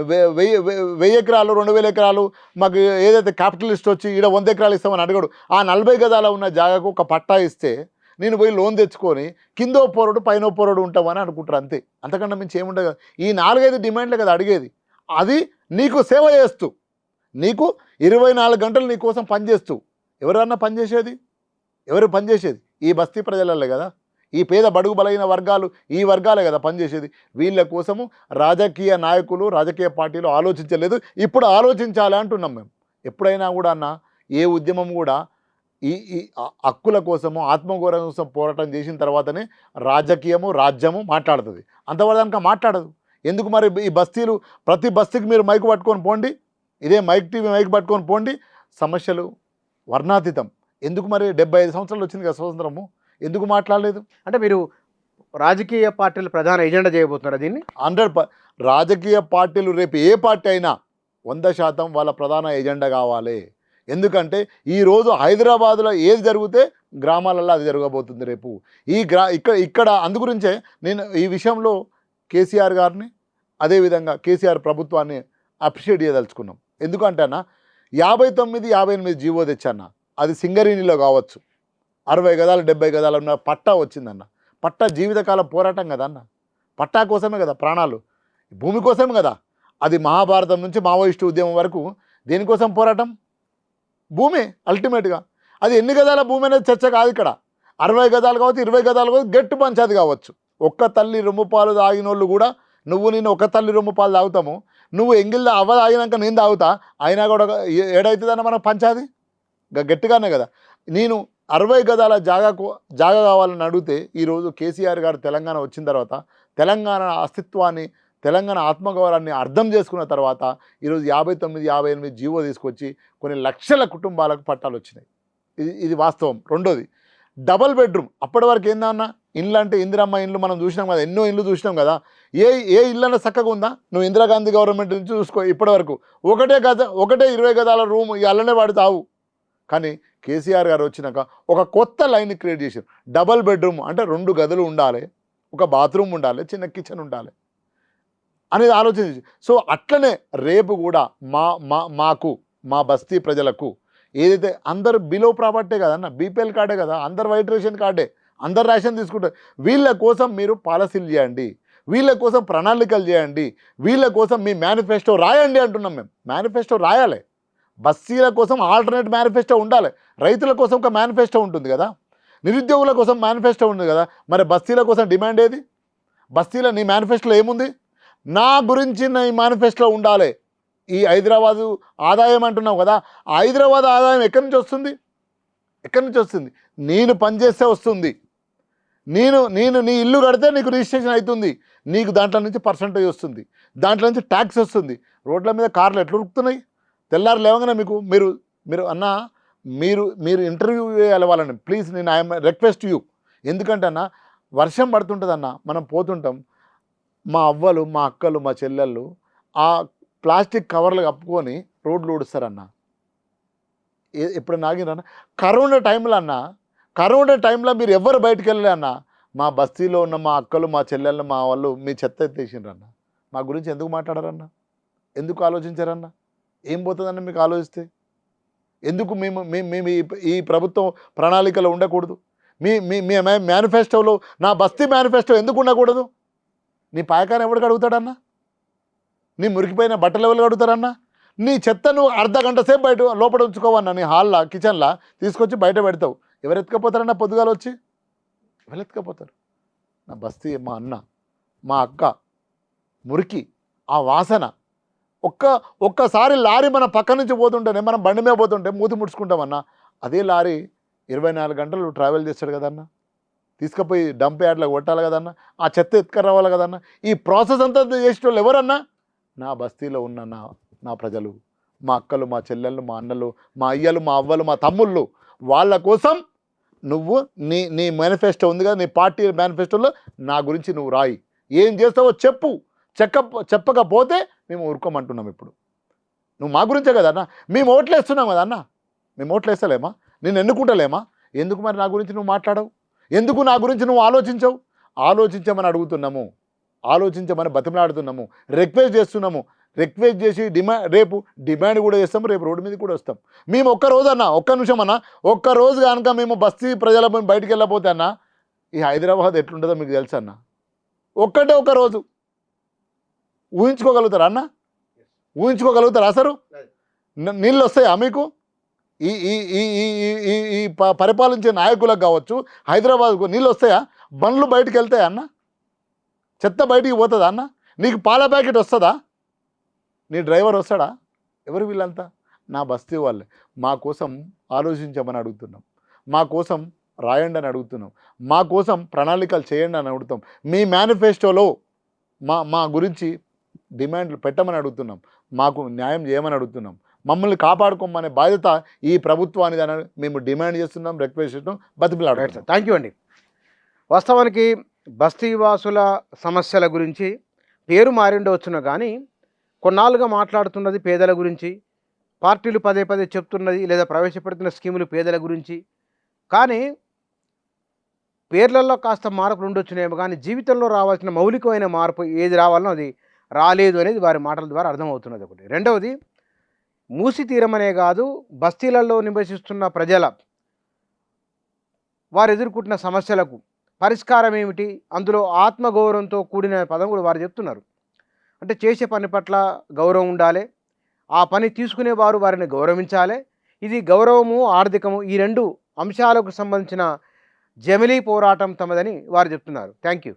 S2: 1000 ఎకరాలు 2000 ఎకరాలు మాకు ఏదైతే క్యాపిటలిస్ట్ వచ్చి ఈడ 100 ఎకరాలు ఇస్తామని అడగడు. ఆ 40 గదాల ఉన్న జాగాకు ఒక పట్టా ఇస్తే నేను పోయి లోన్ తెచ్చుకొని కిందో పోరడు పైనో పోరడు ఉంటామని అనుకుంటారు అంతే. అంతకన్నా మించి ఏముండదు కదా. ఈ 4-5 డిమాండ్లే కదా అడిగేది. అది నీకు సేవ చేస్తూ, నీకు 24 గంటలు నీ కోసం పనిచేస్తూ. ఎవరన్నా పనిచేసేది? ఎవరు పనిచేసేది? ఈ బస్తీ ప్రజలే కదా. ఈ పేద బడుగు బలైన వర్గాలు, ఈ వర్గాలే కదా పనిచేసేది. వీళ్ళ కోసము రాజకీయ నాయకులు, రాజకీయ పార్టీలు ఆలోచించలేదు. ఇప్పుడు ఆలోచించాలి అంటున్నాం మేము. ఎప్పుడైనా కూడా అన్న ఏ ఉద్యమం కూడా ఈ హక్కుల కోసము, ఆత్మగౌరవం కోసం పోరాటం చేసిన తర్వాతనే రాజకీయము, రాజ్యము మాట్లాడుతుంది. అంతవరకు మాట్లాడదు. ఎందుకు మరి ఈ బస్తీలు? ప్రతి బస్తీకి మీరు మైకు పట్టుకొని పోండి, ఇదే మైక్ టీవీ మైక్ పట్టుకొని పోండి, సమస్యలు వర్ణాతీతం. ఎందుకు మరి 75 సంవత్సరాలు వచ్చింది కదా స్వతంత్రము, ఎందుకు మాట్లాడలేదు? అంటే మీరు రాజకీయ పార్టీలు ప్రధాన ఎజెండా చేయబోతున్నారు దీన్ని? 100 రాజకీయ పార్టీలు రేపు ఏ పార్టీ అయినా 100% వాళ్ళ ప్రధాన ఎజెండా కావాలి. ఎందుకంటే ఈరోజు హైదరాబాద్లో ఏది జరిగితే గ్రామాలలో అది జరగబోతుంది రేపు. ఇక్కడ అందుగురించే నేను ఈ విషయంలో కేసీఆర్ గారిని, అదేవిధంగా కేసీఆర్ ప్రభుత్వాన్ని అప్రిషియేట్ చేయదలుచుకున్నాం. ఎందుకంటే అన్న 59-58 జీవో తెచ్చన్న, అది సింగరేణిలో కావచ్చు, 60 గదాలు 70 గదాలు ఉన్న పట్టా వచ్చిందన్న. పట్టా జీవితకాల పోరాటం కదా అన్న. పట్టా కోసమే కదా ప్రాణాలు, భూమి కోసమే కదా. అది మహాభారతం నుంచి మావోయిస్టు ఉద్యమం వరకు దేనికోసం పోరాటం? భూమి అల్టిమేట్గా. అది ఎన్ని గదాల భూమి అనేది చర్చ కాదు ఇక్కడ. 60 గదాలు కావచ్చు, 20 గదాలు కావచ్చు, గట్టి పంచాది కావచ్చు. ఒక్క తల్లి రొమ్ము పాలు తాగినోళ్ళు కూడా, నేను ఒక తల్లి రొమ్ము పాలు తాగుతాము, నువ్వు ఎంగిల్ అవ్వ తాగినాక నేను తాగుతా, అయినా కూడా ఏడవుతుందన్న మన పంచాది గట్టిగానే కదా. నేను 60 గదాల జాగా కావాలని అడిగితే ఈరోజు కేసీఆర్ గారు తెలంగాణ వచ్చిన తర్వాత, తెలంగాణ అస్తిత్వాన్ని, తెలంగాణ ఆత్మగౌరవాన్ని అర్థం చేసుకున్న తర్వాత ఈరోజు 59-58 జీవో తీసుకొచ్చి కొన్ని లక్షల కుటుంబాలకు పట్టాలు వచ్చినాయి. ఇది వాస్తవం. రెండోది డబల్ బెడ్రూమ్. అప్పటి వరకు ఏందన్నా, ఇండ్లు అంటే ఇందిరమ్మ ఇండ్లు మనం చూసినాం కదా, ఎన్నో ఇండ్లు చూసినాం కదా. ఏ ఇల్లు అన్న చక్కగా ఉందా? నువ్వు ఇందిరాగాంధీ గవర్నమెంట్ నుంచి చూసుకో, ఇప్పటి వరకు ఒకటే 20 గదాల రూమ్ అల్లనే వాడుతావు. కానీ కేసీఆర్ గారు వచ్చినాక ఒక కొత్త లైన్ క్రియేట్ చేశారు. డబల్ బెడ్రూమ్ అంటే 2 గదులు ఉండాలి, ఒక బాత్రూమ్ ఉండాలి, చిన్న కిచెన్ ఉండాలి అనేది ఆలోచించి. సో అట్లనే రేపు కూడా మా బస్తీ ప్రజలకు ఏదైతే అందరు బిలో ప్రాపర్టీ కదన్న, బీపీఎల్ కార్డే కదా, అందరు వైట్ రేషన్ కార్డే, అందరు రేషన్ తీసుకుంటారు. వీళ్ళ కోసం మీరు పాలసీలు చేయండి, వీళ్ళ కోసం ప్రణాళికలు చేయండి, వీళ్ళ కోసం మీ మేనిఫెస్టో రాయండి అంటున్నాం మేము. మేనిఫెస్టో రాయాలి. బస్తీల కోసం ఆల్టర్నేట్ మేనిఫెస్టో ఉండాలి. రైతుల కోసం ఒక మేనిఫెస్టో ఉంటుంది కదా, నిరుద్యోగుల కోసం మేనిఫెస్టో ఉంది కదా. మరి బస్తీల కోసం డిమాండ్ ఏది? బస్తీల నీ మేనిఫెస్టోలో ఏముంది? నా గురించి నీ మేనిఫెస్టోలో ఉండాలి. ఈ హైదరాబాదు ఆదాయం అంటున్నావు కదా, హైదరాబాద్ ఆదాయం ఎక్కడి నుంచి వస్తుంది? నేను పనిచేస్తే వస్తుంది. నీ ఇల్లు కడితే నీకు రిజిస్ట్రేషన్ అవుతుంది, నీకు దాంట్లో నుంచి పర్సంటేజ్ వస్తుంది, దాంట్లో నుంచి ట్యాక్స్ వస్తుంది. రోడ్ల మీద కార్లు ఎట్లా ఉరుకుతున్నాయి? తెల్లారు లేవగానే మీరు అన్న మీరు ఇంటర్వ్యూ చేయాలి వాళ్ళని ప్లీజ్. నేను ఐఎమ్ రిక్వెస్ట్ యూ. ఎందుకంటే అన్న వర్షం పడుతుంటుంది అన్న, మనం పోతుంటాం, మా అవ్వలు మా అక్కలు మా చెల్లెళ్ళు ఆ ప్లాస్టిక్ కవర్లు కప్పుకొని రోడ్లు ఊడుస్తారన్న. ఎప్పుడు నాగిరన్న కరోనా టైంలో అన్న, కరోనా టైంలో మీరు ఎవరు బయటకు వెళ్ళలే అన్న, మా బస్తీలో ఉన్న మా అక్కలు మా చెల్లెళ్ళు మా వాళ్ళు మీ చెత్త ఎత్తేసిండ్రన్న. మా గురించి ఎందుకు మాట్లాడారన్న? ఎందుకు ఆలోచించారన్న? ఏం పోతుందన్న మీకు ఆలోచిస్తే? ఎందుకు మేము మేము ఈ ప్రభుత్వం ప్రణాళికలో ఉండకూడదు? మీ మీ మీ మేనిఫెస్టోలో నా బస్తీ మేనిఫెస్టో ఎందుకు ఉండకూడదు? నీ పాయకాన్ని ఎవరికి అడుగుతాడన్నా? నీ మురికిపోయిన బట్టలు ఎవరికి అడుగుతారన్నా? నీ చెత్తను అర్ధ గంట సేపు బయట లోపల ఉంచుకోవన్నా, నీ హాల్లో కిచెన్లో తీసుకొచ్చి బయట పెడతావు. ఎవరు ఎత్తుకపోతారన్నా? పొద్దుగాల వచ్చి ఎవరు ఎత్తుకపోతారు? నా బస్తీ మా అన్న మా అక్క మురికి ఆ వాసన. ఒక్కసారి లారీ మన పక్క నుంచి పోతుంటేనే మనం బండి మీద పోతుంటే మూతి ముడుచుకుంటామన్నా. అదే లారీ 24 గంటలు ట్రావెల్ చేస్తాడు కదన్నా, తీసుకుపోయి డంప్ యార్డ్లో కొట్టాలి కదన్నా, ఆ చెత్త ఎత్తుకురావాలి కదన్నా. ఈ ప్రాసెస్ అంతా చేసేటోళ్ళు ఎవరన్నా? నా బస్తీలో ఉన్న నా ప్రజలు, మా అక్కలు మా చెల్లెళ్ళు మా అన్నలు మా అయ్యలు మా అవ్వలు మా తమ్ముళ్ళు. వాళ్ళ కోసం నువ్వు నీ మేనిఫెస్టో ఉంది కదా, నీ పార్టీ మేనిఫెస్టోలో నా గురించి నువ్వు రాయి. ఏం చేస్తావో చెప్పు. చెప్పకపోతే మేము ఊరుకోమంటున్నాం. ఇప్పుడు నువ్వు మా గురించే కదన్నా, మేము ఓట్లు వేస్తున్నాం కదన్నా. మేము ఓట్లు వేస్తలేమా? నేను ఎన్నుకుంటలేమా? ఎందుకు మరి నా గురించి నువ్వు మాట్లాడవు? ఎందుకు నా గురించి నువ్వు ఆలోచించవు? ఆలోచించమని అడుగుతున్నాము, ఆలోచించమని బతిమలాడుతున్నాము, రిక్వెస్ట్ చేస్తున్నాము. రిక్వెస్ట్ చేసి రేపు డిమాండ్ కూడా చేస్తాం, రేపు రోడ్డు మీద కూడా వస్తాం. మేము ఒక్క నిమిషం అన్న, ఒక్కరోజు కనుక మేము బస్తీ ప్రజల బయటికి వెళ్ళకపోతే అన్న, ఈ హైదరాబాద్ ఎట్లుంటుందో మీకు తెలుసు అన్న. ఒక రోజు ఊహించుకోగలుగుతారా అన్న? ఊహించుకోగలుగుతారా అసలు? నీళ్ళు వస్తాయా మీకు? ఈ ఈ ఈ ఈ ఈ పరిపాలించే నాయకులకు కావచ్చు, హైదరాబాద్కు నీళ్ళు వస్తాయా? బండ్లు బయటికి వెళ్తాయా అన్న? చెత్త బయటికి పోతుందా అన్న? నీకు పాల ప్యాకెట్ వస్తుందా? నీ డ్రైవర్ వస్తాడా? ఎవరు వీళ్ళంతా? నా బస్తీ వాళ్ళే. మా కోసం ఆలోచించమని అడుగుతున్నాం, మా కోసం రాయండి అని అడుగుతున్నాం, మా కోసం ప్రణాళికలు చేయండి అని అడుగుతాం. మీ మేనిఫెస్టోలో మా గురించి డిమాండ్లు పెట్టమని అడుగుతున్నాం, మాకు న్యాయం చేయమని అడుగుతున్నాం. మమ్మల్ని కాపాడుకోమనే బాధ్యత ఈ ప్రభుత్వానికి అని మేము డిమాండ్ చేస్తున్నాం, రిక్వెస్ట్ చేస్తున్నాం, బతిమలాడుతున్నాం.
S1: థ్యాంక్ యూ అండి. వాస్తవానికి బస్తీవాసుల సమస్యల గురించి పేరు మారిండవచ్చును కానీ కొన్నాళ్ళుగా మాట్లాడుతున్నది పేదల గురించి. పార్టీలు పదే పదే చెప్తున్నది లేదా ప్రవేశపెడుతున్న స్కీములు పేదల గురించి. కానీ పేర్లలో కాస్త మార్పులు ఉండొచ్చునేమో కానీ జీవితంలో రావాల్సిన మౌలికమైన మార్పు ఏది రావాలనో అది రాలేదు అనేది వారి మాటల ద్వారా అర్థమవుతున్నది. ఒకటి. రెండవది, మూసి తీరమనే కాదు, బస్తీలలో నివసిస్తున్న ప్రజల వారు ఎదుర్కొంటున్న సమస్యలకు పరిష్కారం ఏమిటి, అందులో ఆత్మగౌరవంతో కూడిన పదం కూడా వారు చెప్తున్నారు. అంటే చేసే పని పట్ల గౌరవం ఉండాలి, ఆ పని తీసుకునేవారు వారిని గౌరవించాలి. ఇది గౌరవము ఆర్థికము ఈ రెండు అంశాలకు సంబంధించిన జమిలీ పోరాటం తమదని వారు చెప్తున్నారు. Thank you.